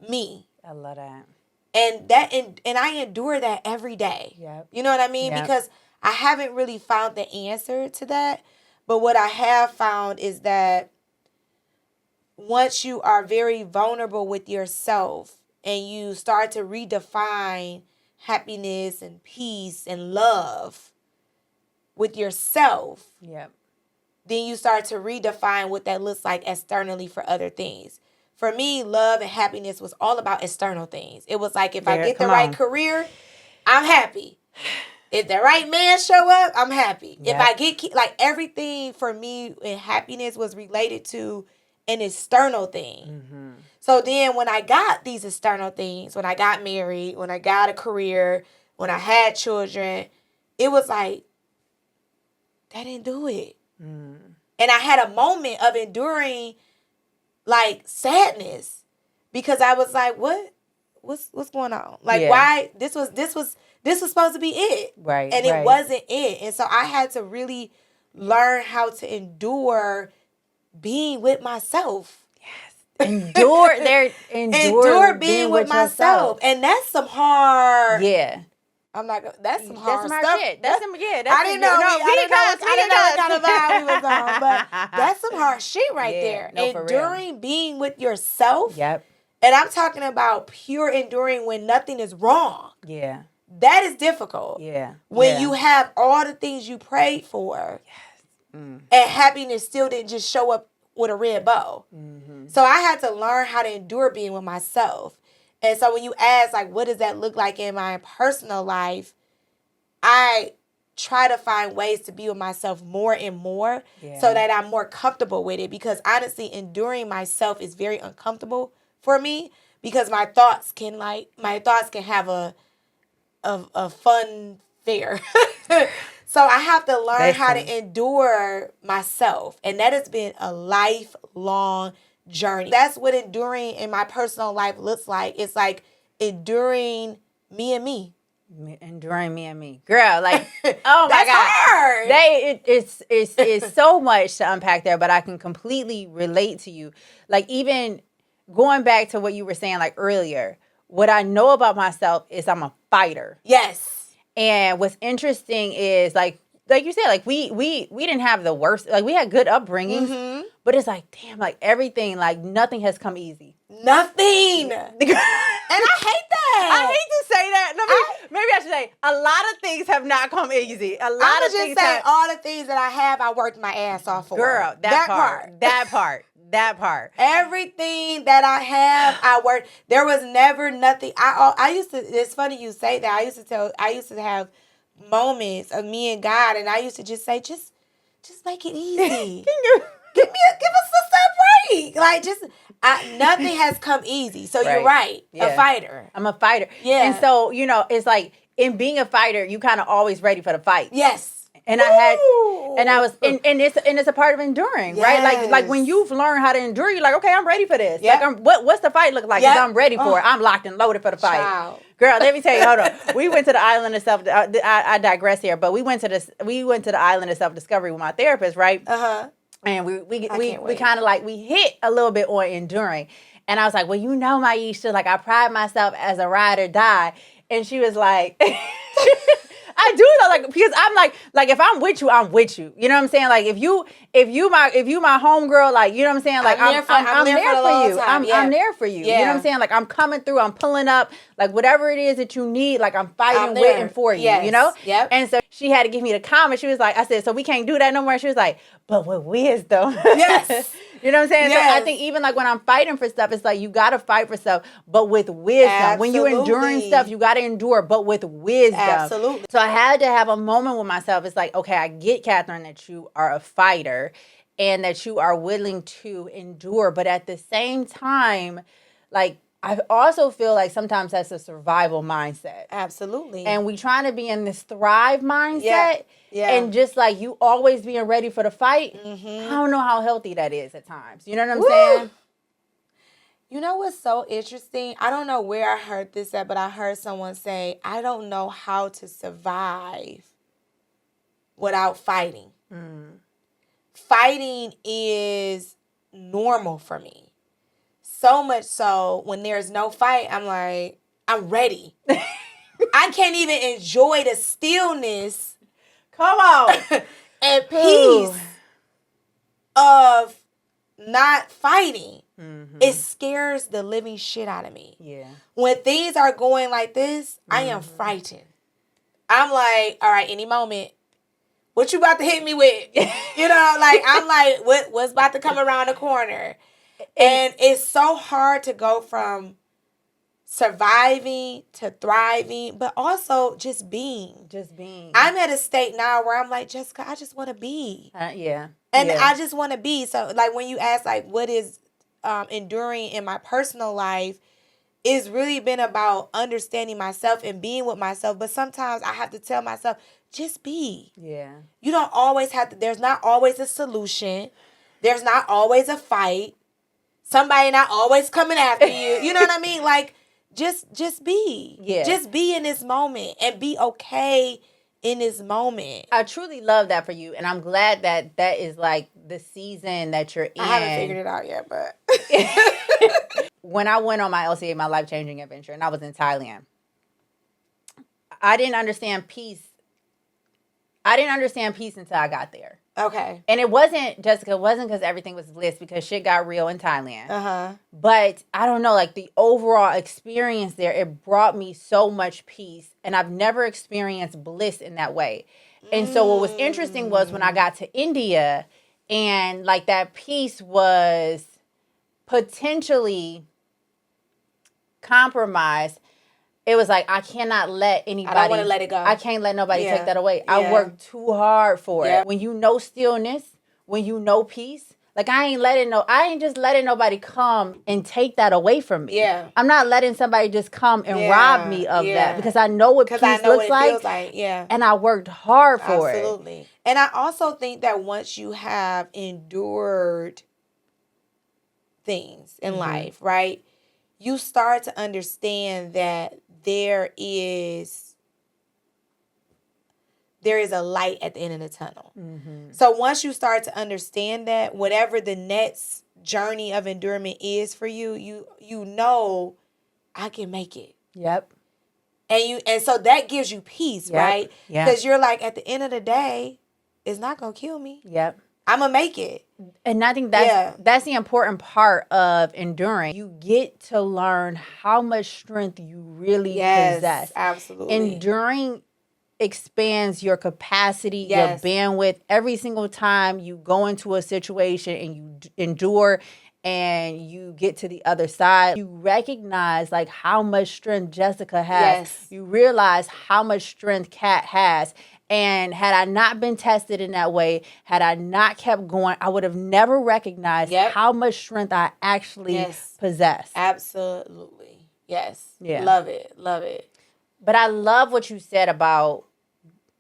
me. I love that. And I endure that every day. Yep. You know what I mean? Yep. Because I haven't really found the answer to that. But what I have found is that once you are very vulnerable with yourself and you start to redefine happiness and peace and love with yourself, then you start to redefine what that looks like externally for other things. For me, love and happiness was all about external things. It was like, if I get the right career, I'm happy. If the right man show up, I'm happy. Yep. If I get, like, everything for me in happiness was related to an external thing. Mm-hmm. So then when I got these external things, when I got married, when I got a career, when I had children, it was like, that didn't do it. Mm. And I had a moment of enduring like sadness because I was like, what what's going on? Like, why this was supposed to be it. Right. And it wasn't it. And so I had to really learn how to endure being with myself. Endure being with myself. And that's some hard. Yeah. I'm not gonna. That's some hard stuff. Shit. I didn't know. I didn't know what kind of vibe we was on, but that's some hard shit right there. No, enduring being with yourself. Yep. And I'm talking about pure enduring when nothing is wrong. Yeah. That is difficult. Yeah. When you have all the things you prayed for, and happiness still didn't just show up with a red bow. Mm-hmm. So I had to learn how to endure being with myself. And so when you ask, like, what does that look like in my personal life? I try to find ways to be with myself more and more so that I'm more comfortable with it. Because honestly, enduring myself is very uncomfortable for me because my thoughts can have a fun fair. So I have to learn how to endure myself. And that has been a lifelong journey. That's what enduring in my personal life looks like. It's like enduring me and me. Enduring me and me. Girl, like, oh my That's God. hard. It's so much to unpack there, but I can completely relate to you. Like, even going back to what you were saying, like, earlier, what I know about myself is I'm a fighter. Yes. And what's interesting is, like you said, like, we didn't have the worst, like, we had good upbringings, but it's like, damn, like, everything, like, nothing has come easy. Nothing. And I hate that. I hate to say that. Maybe I should say, a lot of things have not come easy. A lot of things all the things that I have, I worked my ass off for. Girl, that part. Everything that I have, I worked. There was never nothing. I used to, it's funny you say that. I used to have moments of me and God, and I used to just say, just make it easy. Give us a break. Like, nothing has come easy. So you're right. A fighter. I'm a fighter. Yeah. And so, it's like, in being a fighter, you kind of always ready for the fight. Yes. And it's a part of enduring, right? Like when you've learned how to endure, you're like, okay, I'm ready for this. Yep. Like, what's the fight look like? Because I'm ready for it. I'm locked and loaded for the fight. Child. Girl, let me tell you, hold on. We went to the island of self. I digress here, but we went to the island of self discovery with my therapist, right? And we kind of like, we hit a little bit on enduring, and I was like, well, Maisha, like, I pride myself as a ride or die, and she was like. I do though, like, because I'm like if I'm with you, I'm with you. You know what I'm saying? Like, if you my homegirl, like, you know what I'm saying? Like, I'm there for you. I'm there for you. Yeah. You know what I'm saying? Like, I'm coming through. I'm pulling up. Like, whatever it is that you need, like, I'm fighting with and for you. Yes. You know? Yep. And so she had to give me the comment. She was like, I said, so we can't do that no more. She was like, but with wisdom. Yes. You know what I'm saying? Yes. So I think even like when I'm fighting for stuff, it's like, you got to fight for stuff, but with wisdom. Absolutely. When you're enduring stuff, you got to endure, but with wisdom. Absolutely. So I had to have a moment with myself. It's like, okay, I get, Catherine, that you are a fighter and that you are willing to endure. But at the same time, like, I also feel like sometimes that's a survival mindset. Absolutely. And we trying to be in this thrive mindset. Yeah. And just like you always being ready for the fight. I don't know how healthy that is at times. You know what I'm saying? You know what's so interesting? I don't know where I heard this at, but I heard someone say, I don't know how to survive without fighting. Fighting is normal for me. So much so, when there's no fight, I'm like, I'm ready. I can't even enjoy the stillness. Come on. And peace of not fighting. It scares the living shit out of me. Yeah. When things are going like this, I am frightened. I'm like, all right, any moment, what you about to hit me with? You know, like, I'm like, what's about to come around the corner? And it's so hard to go from surviving to thriving, but also just being. I'm at a state now where I'm like, Jessica, I just want to be. I just want to be. So, like, when you ask, like, what is enduring in my personal life, it's really been about understanding myself and being with myself. But sometimes I have to tell myself, just be. Yeah. You don't always have to. There's not always a solution. There's not always a fight. Somebody not always coming after you. You know what I mean? Like, just be. Yeah. Just be in this moment and be okay in this moment. I truly love that for you, and I'm glad that that is like the season that you're in. I haven't figured it out yet, but when I went on my LCA, my life-changing adventure, and I was in Thailand, I didn't understand peace. I didn't understand peace until I got there. okay. And it wasn't, Jessica, it wasn't because everything was bliss, because shit got real in Thailand. Uh-huh. But I don't know, like the overall experience there, it brought me so much peace. And I've never experienced bliss in that way. And so what was interesting was when I got to India, and like that peace was potentially compromised. It was like, I cannot let anybody. I don't want to let it go. I can't let nobody Yeah. take that away. Yeah. I worked too hard for Yeah. it. When you know stillness, when you know peace, like I ain't just letting nobody come and take that away from me. Yeah. I'm not letting somebody just come and rob me of that, because I know what peace I know looks what it like. feels like. Yeah. And I worked hard for it. Absolutely. And I also think that once you have endured things in life, right, you start to understand that there is a light at the end of the tunnel. So once you start to understand that, whatever the next journey of endurance is for you, you know I can make it. Yep. And so that gives you peace, Yep. right? Yeah. Because you're like, at the end of the day, it's not gonna kill me. Yep. I'm gonna make it. And I think that's the important part of enduring. You get to learn how much strength you really possess. Absolutely. Enduring expands your capacity, Yes. your bandwidth. Every single time you go into a situation and you endure and you get to the other side, you recognize like how much strength Jessica has. Yes. You realize how much strength Kat has. And had I not been tested in that way, had I not kept going, I would have never recognized how much strength I actually possess. Absolutely. Yes. Yeah. Love it. Love it. But I love what you said about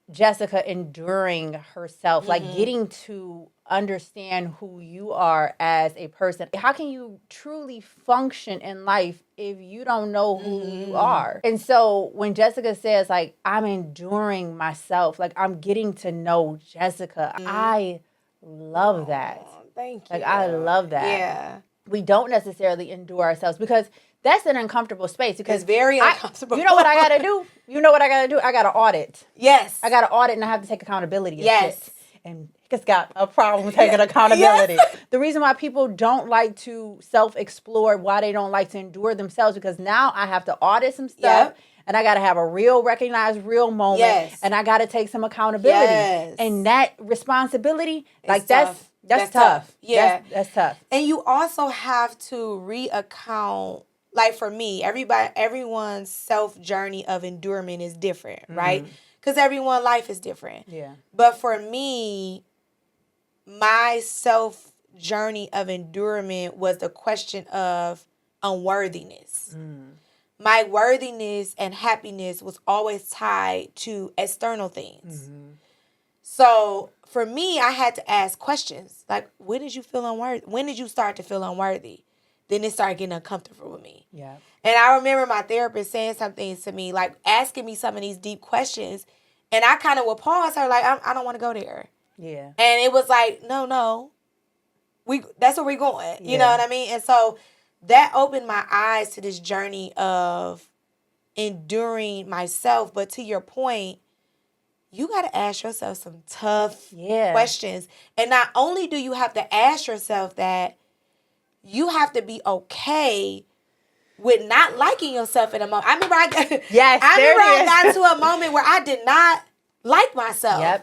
Jessica enduring herself, like getting to understand who you are as a person. How can you truly function in life if you don't know who you are? And so when Jessica says, like, I'm enduring myself, like, I'm getting to know Jessica, I love that. Thank you. Like, I love that. Yeah. We don't necessarily endure ourselves because that's an uncomfortable space. Because it's very uncomfortable. You know what I got to do? You know what I got to do? I got to audit. Yes. I got to audit and I have to take accountability. Yes. Shit. And it's got a problem with taking accountability. Yes. The reason why people don't like to self-explore, why they don't like to endure themselves, because now I have to audit some stuff. And I got to have a real recognized real moment. Yes. And I got to take some accountability. Yes. And that responsibility, like tough. That's tough. Yeah. That's tough. And you also have to reaccount. Like for me, everyone's self journey of endurance is different, right? Because everyone's life is different. Yeah. But for me, my self journey of endurance was the question of unworthiness. My worthiness and happiness was always tied to external things. So for me, I had to ask questions like, when did you feel unworthy? When did you start to feel unworthy? Then it started getting uncomfortable with me. Yeah. And I remember my therapist saying some things to me, like asking me some of these deep questions. And I kind of would pause her, like, I don't want to go there. Yeah. And it was like, no. That's where we're going. You know what I mean? And so that opened my eyes to this journey of enduring myself. But to your point, you got to ask yourself some tough questions. And not only do you have to ask yourself that, you have to be okay with not liking yourself in a moment. I remember I got to a moment where I did not like myself.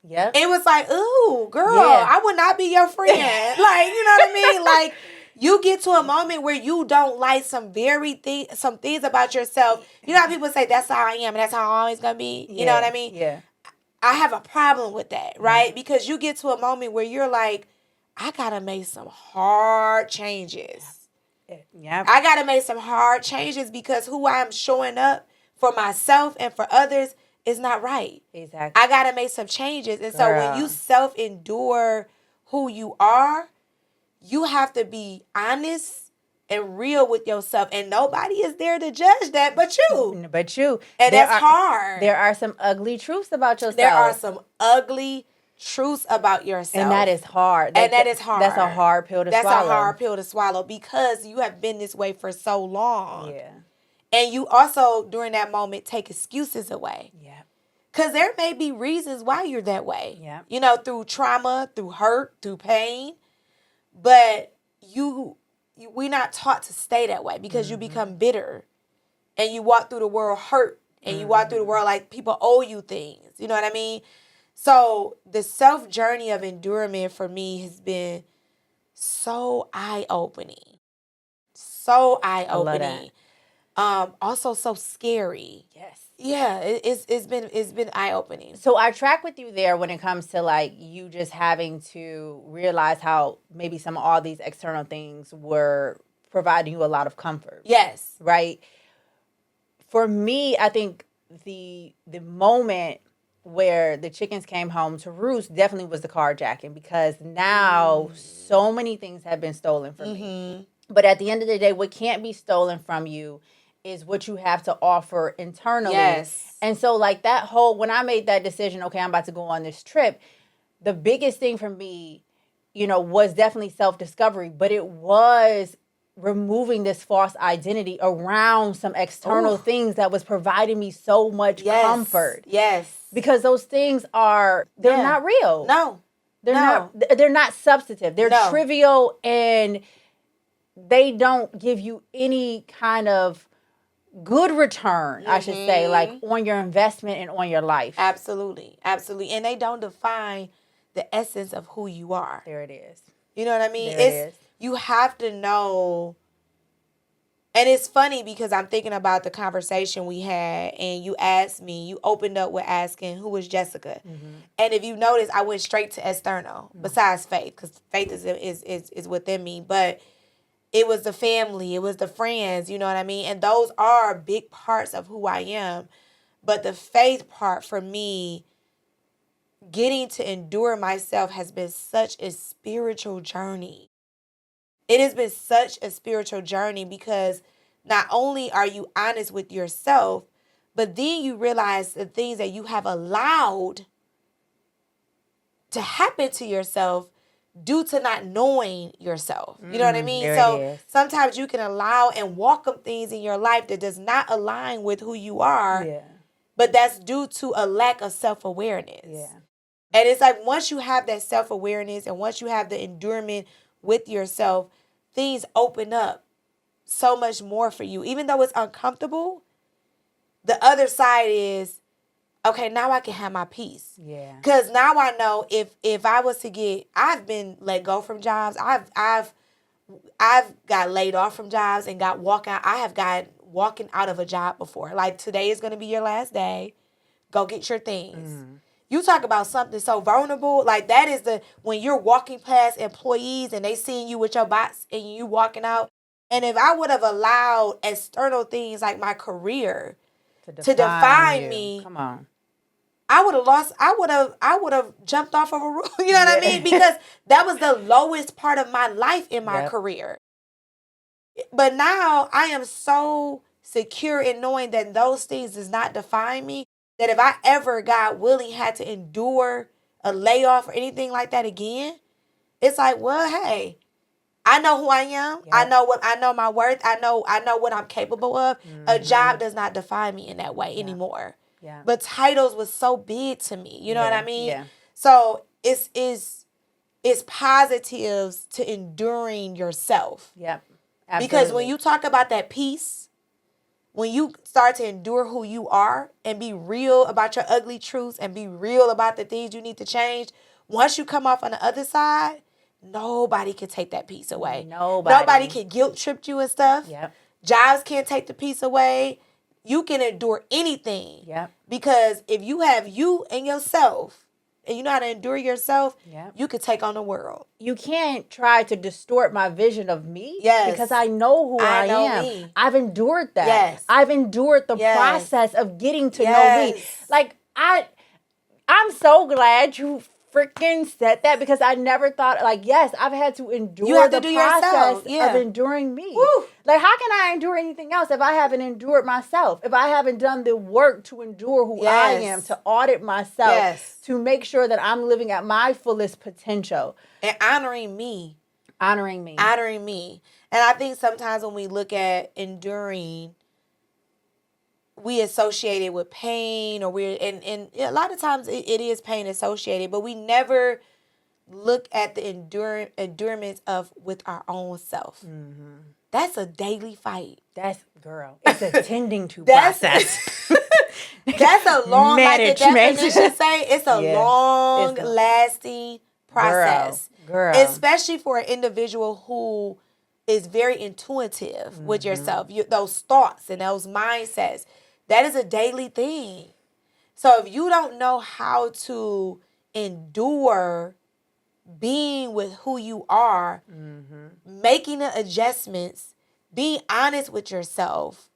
Yep. It was like, ooh, girl, I would not be your friend. Like, you know what I mean? Like, you get to a moment where you don't like some things about yourself. You know how people say, that's how I am and that's how I'm always going to be? You know what I mean? Yeah. I have a problem with that, right? Because you get to a moment where you're like, I got to make some hard changes. Yeah. I got to make some hard changes because who I'm showing up for myself and for others is not right. Exactly. I got to make some changes. And so when you self-endure who you are, you have to be honest and real with yourself. And nobody is there to judge that but you. But you. And that's hard. There are some ugly truths about yourself. There are some ugly truths about yourself. And that is hard. That is hard. That's a hard pill to swallow. That's a hard pill to swallow because you have been this way for so long. Yeah. And you also, during that moment, take excuses away. Yeah. Because there may be reasons why you're that way. Yeah. You know, through trauma, through hurt, through pain. But we're not taught to stay that way because you become bitter. And you walk through the world hurt. And you walk through the world like people owe you things. You know what I mean? So the self-journey of endurance for me has been so eye-opening. So eye-opening. Also so scary. Yes. Yeah, it's been eye-opening. So I track with you there when it comes to like you just having to realize how maybe some of all these external things were providing you a lot of comfort. Yes. Right? For me, I think the moment where the chickens came home to roost definitely was the carjacking because now so many things have been stolen from me. But at the end of the day, what can't be stolen from you is what you have to offer internally. Yes. And so like that whole, when I made that decision, okay, I'm about to go on this trip, the biggest thing for me, you know, was definitely self-discovery, but it was removing this false identity around some external things that was providing me so much comfort. Yes. Because those things they're not real. No. They're not substantive. They're trivial and they don't give you any kind of good return, I should say, like on your investment and on your life. Absolutely. Absolutely. And they don't define the essence of who you are. There it is. You know what I mean? There it is. You have to know. And it's funny because I'm thinking about the conversation we had and you asked me, you opened up with asking who was Jessica. And if you notice, I went straight to external besides faith because faith is within me. But it was the family, it was the friends, you know what I mean? And those are big parts of who I am. But the faith part for me, getting to endure myself has been such a spiritual journey. It has been such a spiritual journey because not only are you honest with yourself, but then you realize the things that you have allowed to happen to yourself due to not knowing yourself. You know what I mean? So sometimes you can allow and welcome things in your life that does not align with who you are, but that's due to a lack of self-awareness. Yeah. And it's like once you have that self-awareness and once you have the endurance with yourself, things open up so much more for you. Even though it's uncomfortable, the other side is, okay, now I can have my peace. Yeah. Because now I know if I was to I've been let go from jobs. I've got laid off from jobs and I have got walking out of a job before. Like today is going to be your last day. Go get your things. You talk about something so vulnerable. Like that is when you're walking past employees and they seeing you with your box and you walking out. And if I would have allowed external things like my career to define me, come on, I would have jumped off of a roof. You know what I mean? Because that was the lowest part of my life in my career. But now I am so secure in knowing that those things does not define me, that if I ever, God willing, had to endure a layoff or anything like that again, it's like, well, hey, I know who I am. Yep. I know my worth. I know what I'm capable of. A job does not define me in that way anymore. Yeah. But titles was so big to me. You know what I mean? Yeah. So it's positives to enduring yourself. Yep. Absolutely. Because when you talk about that peace, when you start to endure who you are and be real about your ugly truths and be real about the things you need to change, once you come off on the other side, nobody can take that peace away. Nobody can guilt trip you and stuff. Yep. Jobs can't take the peace away. You can endure anything. Yep. Because if you have you and yourself, and you know how to endure yourself, you can take on the world. You can't try to distort my vision of me. Yes. Because I know who I am. Me. I've endured that. Yes. I've endured the process of getting to know me. Like, I'm so glad you freaking said that because I never thought, like, yes, I've had to endure the process of enduring me. Woo. Like, how can I endure anything else if I haven't endured myself? If I haven't done the work to endure who I am, to audit myself, to make sure that I'm living at my fullest potential. And honoring me. Honoring me. Honoring me. And I think sometimes when we look at enduring, we associate it with pain, or and a lot of times it is pain associated, but we never look at the endurance of with our own self. Mm-hmm. That's a daily fight. It's a tending to process. That's a long, like the definition say, it's a long lasting process. Girl. Especially for an individual who is very intuitive with yourself. Those thoughts and those mindsets. That is a daily thing. So if you don't know how to endure being with who you are, making the adjustments, being honest with yourself,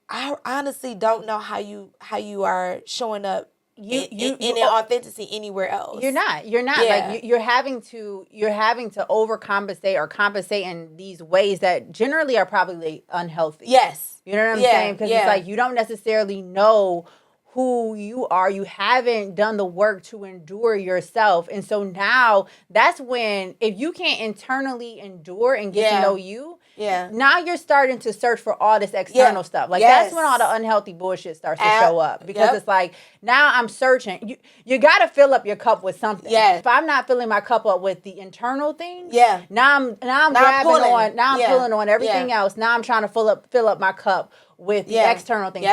I honestly don't know how you are showing up in authenticity anywhere else. You're not. Like you're having to overcompensate or compensate in these ways that generally are probably unhealthy. Yes. You know what I'm saying? Because it's like you don't necessarily know who you are. You haven't done the work to endure yourself. And so now that's when, if you can't internally endure and get to know you, now you're starting to search for all this external stuff. Like that's when all the unhealthy bullshit starts to show up. Because it's like, now I'm searching. You got to fill up your cup with something. Yes. If I'm not filling my cup up with the internal things, now I'm pulling on everything else. Now I'm trying to fill up my cup with the external things.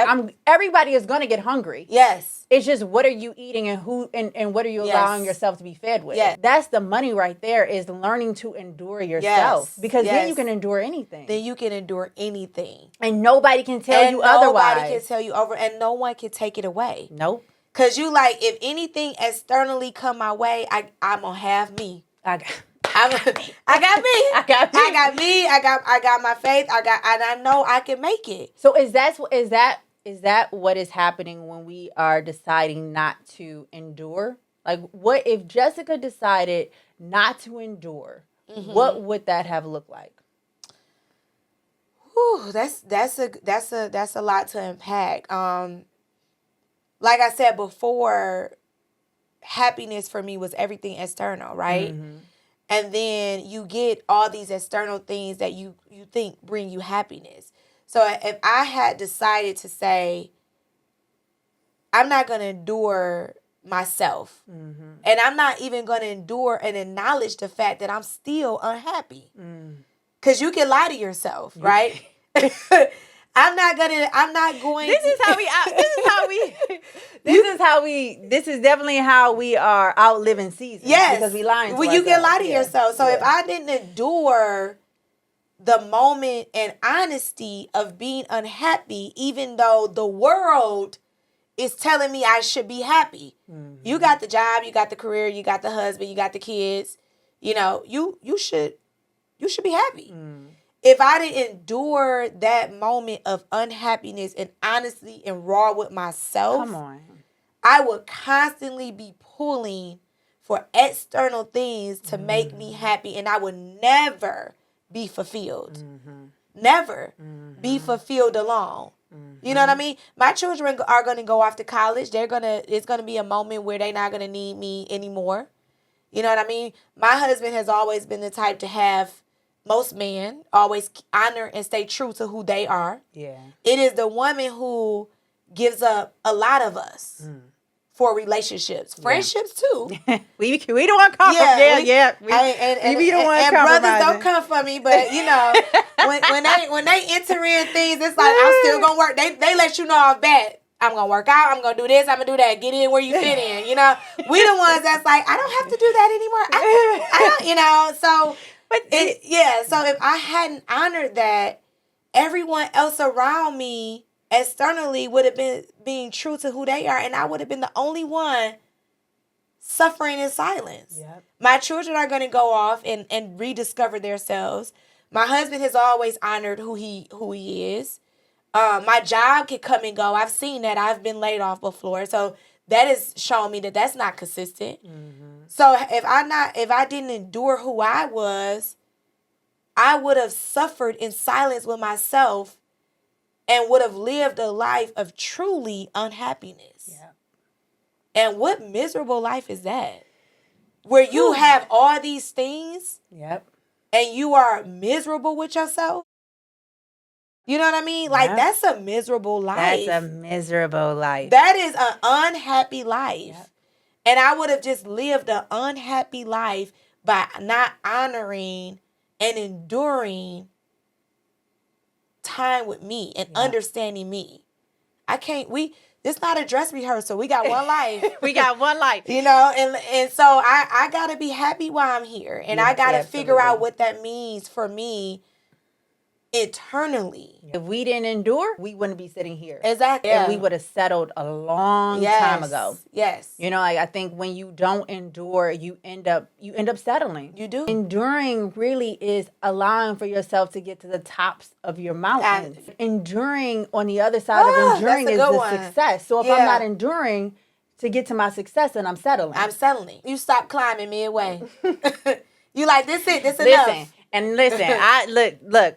Everybody is going to get hungry. Yes. It's just, what are you eating and what are you allowing yourself to be fed with? Yes. That's the money right there, is learning to endure yourself. Because then you can endure anything. Then you can endure anything. And nobody can tell you otherwise. Nobody can tell you and no one can take it away. Nope. Because you like, if anything externally come my way, I'm going to have me. I got me. I got my faith. And I know I can make it. So is that what is happening when we are deciding not to endure? Like, what if Jessica decided not to endure? Mm-hmm. What would that have looked like? Whew, that's a lot to unpack. Like I said before, happiness for me was everything external, right? Mm-hmm. And then you get all these external things that you think bring you happiness. So if I had decided to say, I'm not going to endure myself, and I'm not even going to endure and acknowledge the fact that I'm still unhappy. Because you can lie to yourself, right? I'm not going. This is definitely how we are outliving seasons. Yes. Because we lying to ourselves. You can lie to yourself. So if I didn't endure the moment and honesty of being unhappy, even though the world is telling me I should be happy. Mm-hmm. You got the job, you got the career, you got the husband, you got the kids. You know, you should be happy. Mm. If I didn't endure that moment of unhappiness and honestly and raw with myself, come on, I would constantly be pulling for external things to make me happy, and I would never be fulfilled. Mm-hmm. Never be fulfilled alone. Mm-hmm. You know what I mean? My children are going to go off to college. It's going to be a moment where they're not going to need me anymore. You know what I mean? My husband has always been the type to have most men always honor and stay true to who they are. Yeah. It is the woman who gives up a lot of us. For relationships, friendships too. we don't want to compromise. And brothers don't come for me, but you know, when they enter in things, it's like, I'm still gonna work. They let you know I'm bad. I'm gonna work out. I'm gonna do this. I'm gonna do that. Get in where you fit in. You know, we the ones that's like, I don't have to do that anymore. I don't. You know, so So if I hadn't honored that, everyone else around me externally would have been being true to who they are, and I would have been the only one suffering in silence. Yep. My children are going to go off and rediscover themselves. My husband has always honored who he is. My job can come and go. I've seen that. I've been laid off before. So that is showing me that that's not consistent. Mm-hmm. So if I didn't endure who I was, I would have suffered in silence with myself and would have lived a life of truly unhappiness. Yeah. And what miserable life is that? Where you have all these things, yep, and you are miserable with yourself? You know what I mean? Like, that's a miserable life. That's a miserable life. That is an unhappy life. Yep. And I would have just lived an unhappy life by not honoring and enduring time with me and understanding me. This not a dress rehearsal. We got one life. We got one life. You know, and so I got to be happy while I'm here. And I got to figure out what that means for me eternally. If we didn't endure, we wouldn't be sitting here. Exactly. And we would have settled a long time ago. Yes. You know, I think when you don't endure, you end up settling. You do. Enduring really is allowing for yourself to get to the tops of your mountains. Enduring on the other side of enduring is the success. So if I'm not enduring to get to my success, then I'm settling. I'm settling. You stop climbing midway. You like, this enough. Listen, I look.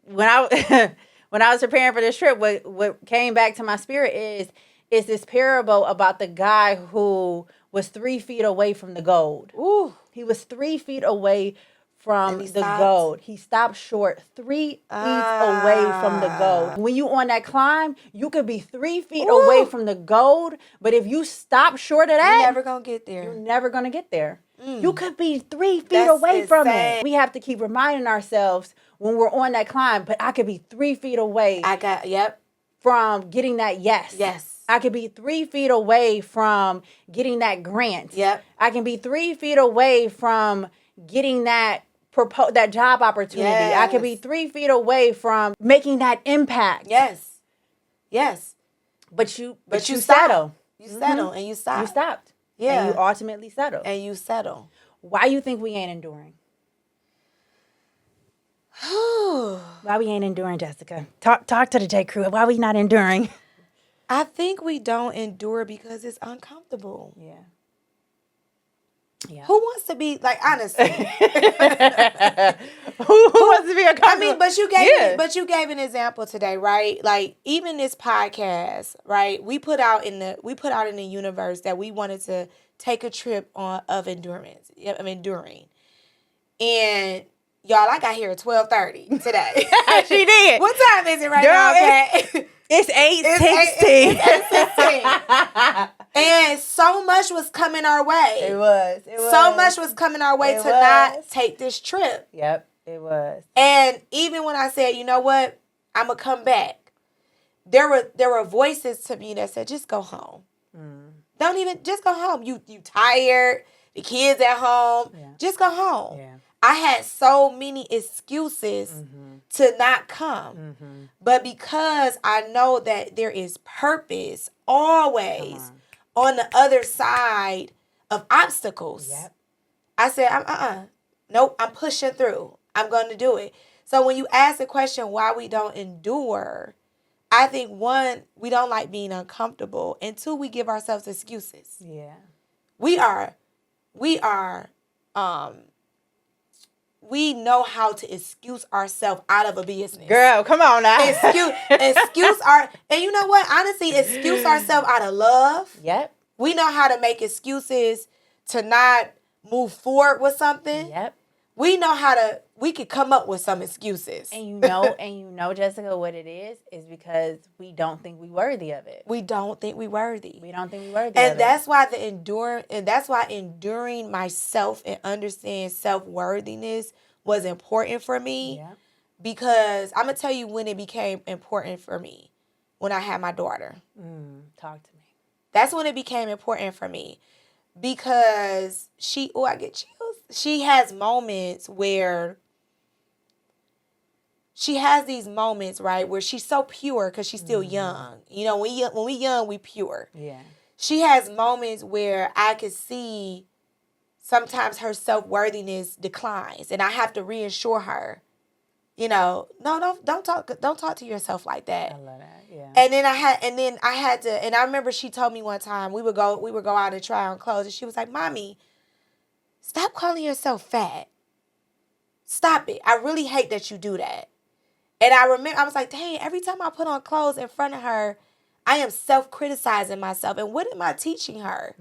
When I was preparing for this trip, what came back to my spirit is this parable about the guy who was 3 feet away from the gold. Ooh. He was 3 feet away from the gold. He stopped short 3 feet away from the gold. When you on that climb, you could be 3 feet away from the gold, but if you stop short of that, you're never gonna get there. You're never gonna get there. You could be 3 feet away from it. We have to keep reminding ourselves when we're on that climb, but I could be 3 feet away. From getting that yes. Yes. I could be 3 feet away from getting that grant. Yep. I can be 3 feet away from getting that job opportunity. Yes. I could be 3 feet away from making that impact. Yes. Yes. But you settle. You settle and you stop. You stopped. Yeah. And you ultimately settle. And you settle. Why you think we ain't enduring? Why we ain't enduring, Jessica? Talk to the J Crew. Why we not enduring? I think we don't endure because it's uncomfortable. Yeah. Who wants to be, like, honestly? Who wants to be uncomfortable? I mean, but you gave an example today, right? Like, even this podcast, right? We put out in the universe that we wanted to take a trip of enduring. And y'all, I got here at 12:30 today. She did. What time is it right now? Okay. It's 8:16. It's 8:16. And so much was coming our way. It was. So much was coming our way not take this trip. Yep, it was. And even when I said, you know what, I'm going to come back, there were voices to me that said, just go home. Don't even, just go home. You tired, the kids at home, just go home. Yeah. I had so many excuses to not come. But because I know that there is purpose always on the other side of obstacles, I said, nope, I'm pushing through. I'm going to do it. So when you ask the question why we don't endure, I think, one, we don't like being uncomfortable, and two, we give ourselves excuses. Yeah. We know how to excuse ourselves out of a business. Girl, come on now. And you know what? Honestly, excuse ourselves out of love. Yep. We know how to make excuses to not move forward with something. Yep. We could come up with some excuses. And you know, Jessica, what it is because we don't think we're worthy of it. We don't think we're worthy. And that's why enduring myself and understanding self-worthiness was important for me. Yeah. Because I'm going to tell you when it became important for me. When I had my daughter. Talk to me. That's when it became important for me. Because I get chills. She has moments where she has these moments, right, where she's so pure because she's still young. You know, when we young, we pure. Yeah. She has moments where I could see sometimes her self-worthiness declines, and I have to reassure her, no, don't talk to yourself like that. I love that. Yeah. And then I had to, and I remember she told me one time we would go out and try on clothes, and she was like, "Mommy, stop calling yourself fat. Stop it. I really hate that you do that." And I remember I was like, "Dang, every time I put on clothes in front of her, I am self-criticizing myself. And what am I teaching her?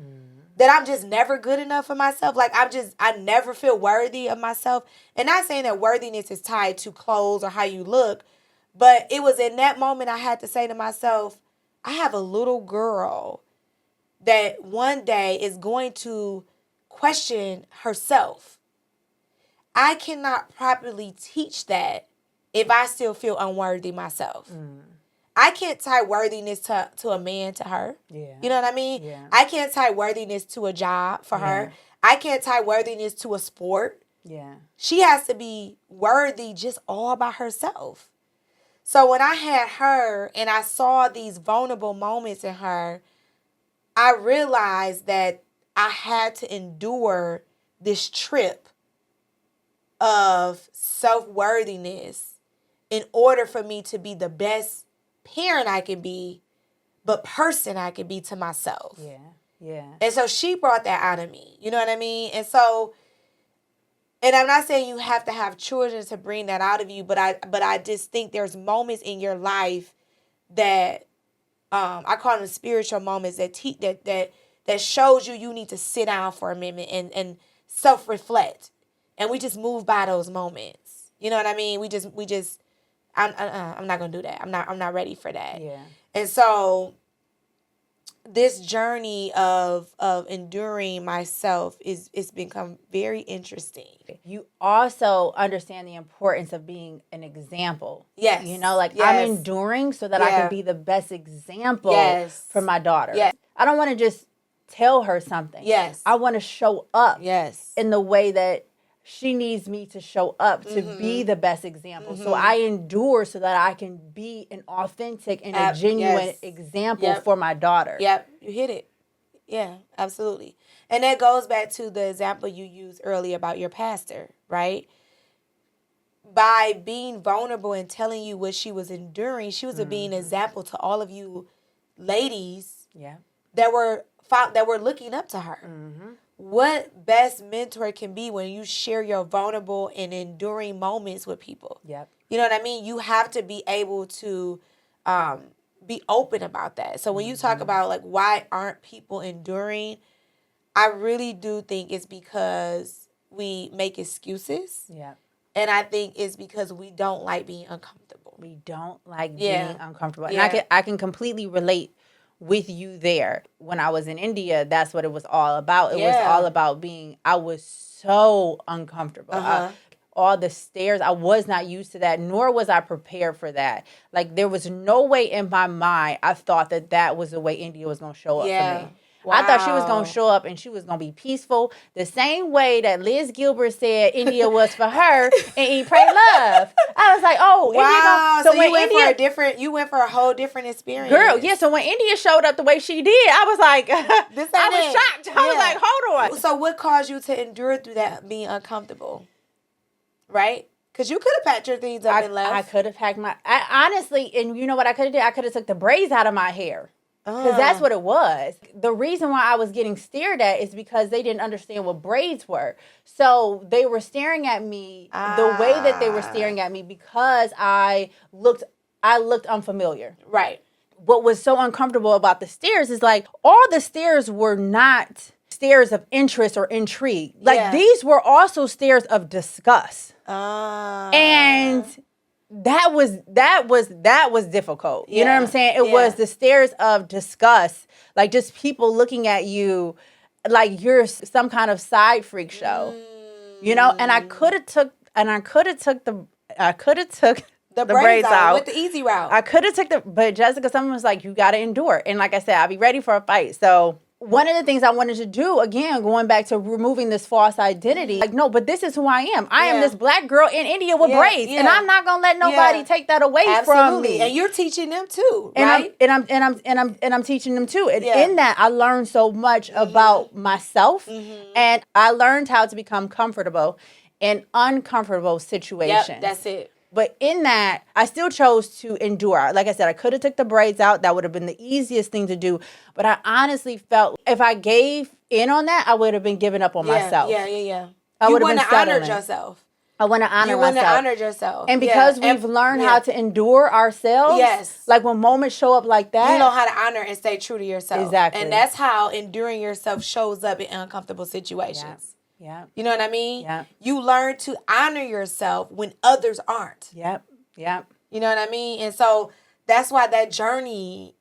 That I'm just never good enough for myself? Like, I never feel worthy of myself." And not saying that worthiness is tied to clothes or how you look, but it was in that moment I had to say to myself, I have a little girl that one day is going to question herself. I cannot properly teach that if I still feel unworthy myself. I can't tie worthiness to a man to her. Yeah. You know what I mean? Yeah. I can't tie worthiness to a job for her. I can't tie worthiness to a sport. Yeah. She has to be worthy just all by herself. So when I had her and I saw these vulnerable moments in her, I realized that I had to endure this trip of self-worthiness in order for me to be the best parent I can be, but person I can be to myself. Yeah. Yeah. And so she brought that out of me. You know what I mean? And so, and I'm not saying you have to have children to bring that out of you, but I just think there's moments in your life that I call them spiritual moments that shows you need to sit down for a minute and self-reflect. And we just move by those moments. You know what I mean? I'm not gonna do that. I'm not ready for that. Yeah. And so this journey of enduring myself it's become very interesting. You also understand the importance of being an example. Yes. Like yes. I'm enduring so that I can be the best example Yes. for my daughter. Yes. I don't want to just tell her something. Yes. I want to show up Yes. in the way that she needs me to show up to be the best example. So I endure so that I can be an authentic and a genuine example for my daughter. Yep, you hit it. Yeah, absolutely. And that goes back to the example you used earlier about your pastor, right? By being vulnerable and telling you what she was enduring, she was being an example to all of you ladies that were looking up to her. What best mentor can be when you share your vulnerable and enduring moments with people? Yep. You know what I mean? You have to be able to be open about that. So when you talk about like why aren't people enduring, I really do think it's because we make excuses. Yeah. And I think it's because we don't like being uncomfortable. We don't like being uncomfortable. Yeah. And I can completely relate with you there. When I was in India, that's what it was all about. It was all about I was so uncomfortable. All the stairs, I was not used to that, nor was I prepared for that. Like, there was no way in my mind I thought that was the way India was going to show up for me. Wow. I thought she was going to show up and she was going to be peaceful, the same way that Liz Gilbert said India was for her and Eat, Pray, Love. I was like, oh, wow. India. So you went for a whole different experience. Girl, yeah. So when India showed up the way she did, I was like, I was shocked. I was like, hold on. So what caused you to endure through that being uncomfortable? Right? Because you could have packed your things up and left. I could have packed honestly, and you know what I could have did? I could have took the braids out of my hair. Because that's what it was. The reason why I was getting stared at is because they didn't understand what braids were. So they were staring at me the way that they were staring at me because I looked unfamiliar. Right. What was so uncomfortable about the stares is like all the stares were not stares of interest or intrigue. Like these were also stares of disgust. And that was difficult. You know what I'm saying? It was the stares of disgust, like just people looking at you like you're some kind of side freak show. You know, and I could have took the braids out with the easy route. I could have but Jessica, someone was like, you got to endure. And like I said, I'll be ready for a fight. So one of the things I wanted to do, again, going back to removing this false identity, like, no, but this is who I am. I am this black girl in India with braids. And I'm not going to let nobody take that away from me. And you're teaching them too, and right? I'm teaching them too. And in that, I learned so much about myself. And I learned how to become comfortable in uncomfortable situations. Yep, that's it. But in that, I still chose to endure. Like I said, I could have took the braids out. That would have been the easiest thing to do. But I honestly felt if I gave in on that, I would have been giving up on myself. Yeah. I you would have wouldn't been have honored settling. yourself. I want to honor you myself. You wouldn't have honored yourself. And because we've learned how to endure ourselves, yes. like when moments show up like that. You know how to honor and stay true to yourself. Exactly. And that's how enduring yourself shows up in uncomfortable situations. Yeah. You know what I mean? Yeah. You learn to honor yourself when others aren't. Yep. You know what I mean? And so that's why that journey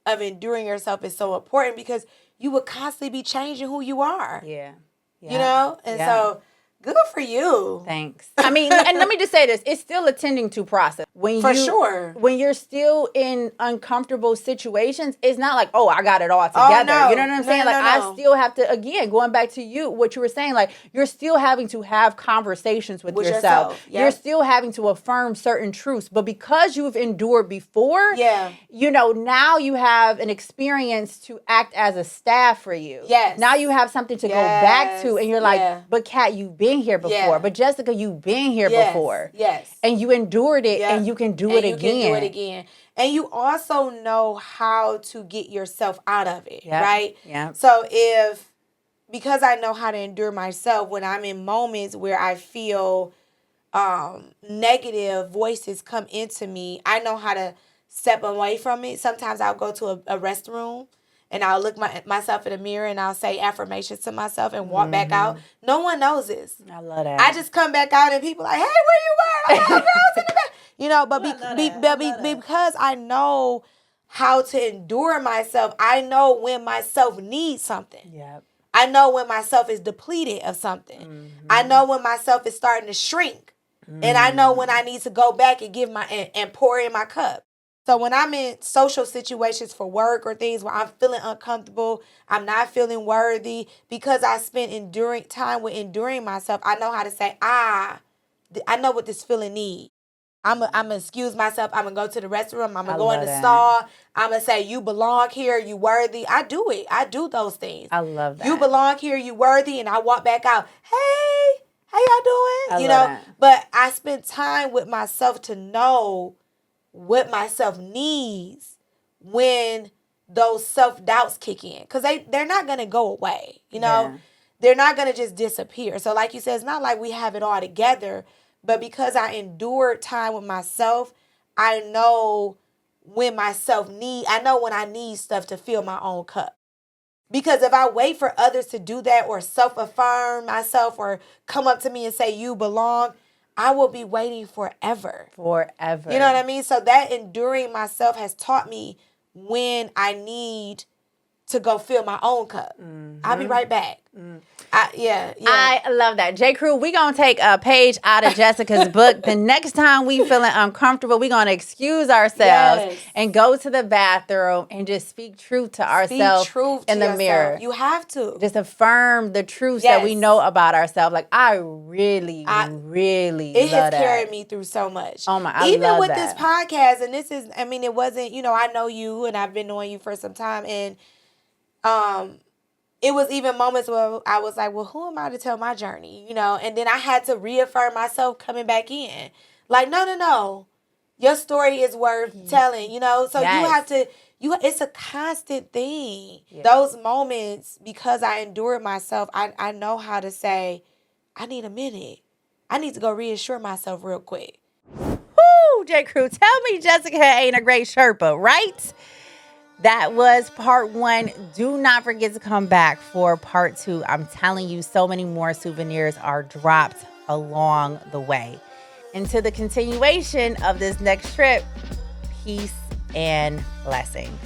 of enduring yourself is so important, because you will constantly be changing who you are. Yeah. You know? And so good for you. Thanks. I mean, and let me just say this. It's still a tending to process. For sure. When you're still in uncomfortable situations, it's not like, oh, I got it all together. No. You know what I'm saying? I still have to, again, going back to you, what you were saying, like, you're still having to have conversations with yourself. Yep. You're still having to affirm certain truths. But because you've endured before, you know, now you have an experience to act as a staff for you. Yes. Now you have something to go back to, and you're like, but Kat, you've been here before. But Jessica, you've been here before. Yes. And you endured it, and you can do it again. And you also know how to get yourself out of it, right? Yeah. So because I know how to endure myself, when I'm in moments where I feel negative voices come into me, I know how to step away from it. Sometimes I'll go to a restroom and I'll look myself in the mirror and I'll say affirmations to myself and walk back out. No one knows this. I love that. I just come back out and people like, hey, where you were? Oh, girls in the back. You know, but because I know how to endure myself, I know when myself needs something. Yep. I know when myself is depleted of something. Mm-hmm. I know when myself is starting to shrink. Mm-hmm. And I know when I need to go back and and pour in my cup. So when I'm in social situations for work or things where I'm feeling uncomfortable, I'm not feeling worthy, because I spent time with enduring myself, I know how to say, I know what this feeling needs. I'm going to excuse myself. I'm going to go to the restroom. I'm going to go in the stall. I'm going to say, you belong here. You worthy. I do it. I do those things. I love that. You belong here. You worthy. And I walk back out. Hey, how y'all doing? I love that. But I spend time with myself to know what myself needs when those self-doubts kick in. Because they're not going to go away. You know? Yeah. They're not going to just disappear. So like you said, it's not like we have it all together. But because I endured time with myself, I know when I know when I need stuff to fill my own cup. Because if I wait for others to do that or self-affirm myself or come up to me and say, you belong, I will be waiting forever. Forever. You know what I mean? So that enduring myself has taught me when I need to go fill my own cup. Mm-hmm. I'll be right back. Mm. I love that. J. Crew, we're going to take a page out of Jessica's book. The next time we feeling uncomfortable, we're going to excuse ourselves and go to the bathroom and just speak truth to ourselves in the mirror. You have to. Just affirm the truths that we know about ourselves. Like, I really it has carried me through so much. Oh my, even with this podcast, and this is, I mean, it wasn't, I know you and I've been knowing you for some time, and it was even moments where I was like, well, who am I to tell my journey? And then I had to reaffirm myself coming back in. Like, no. Your story is worth telling, So you have to, it's a constant thing. Yeah. Those moments, because I endured myself, I know how to say, I need a minute. I need to go reassure myself real quick. Woo, J. Crew, tell me Jessica ain't a great Sherpa, right? That was part 1. Do not forget to come back for part 2. I'm telling you, so many more souvenirs are dropped along the way. Into the continuation of this next trip, peace and blessings.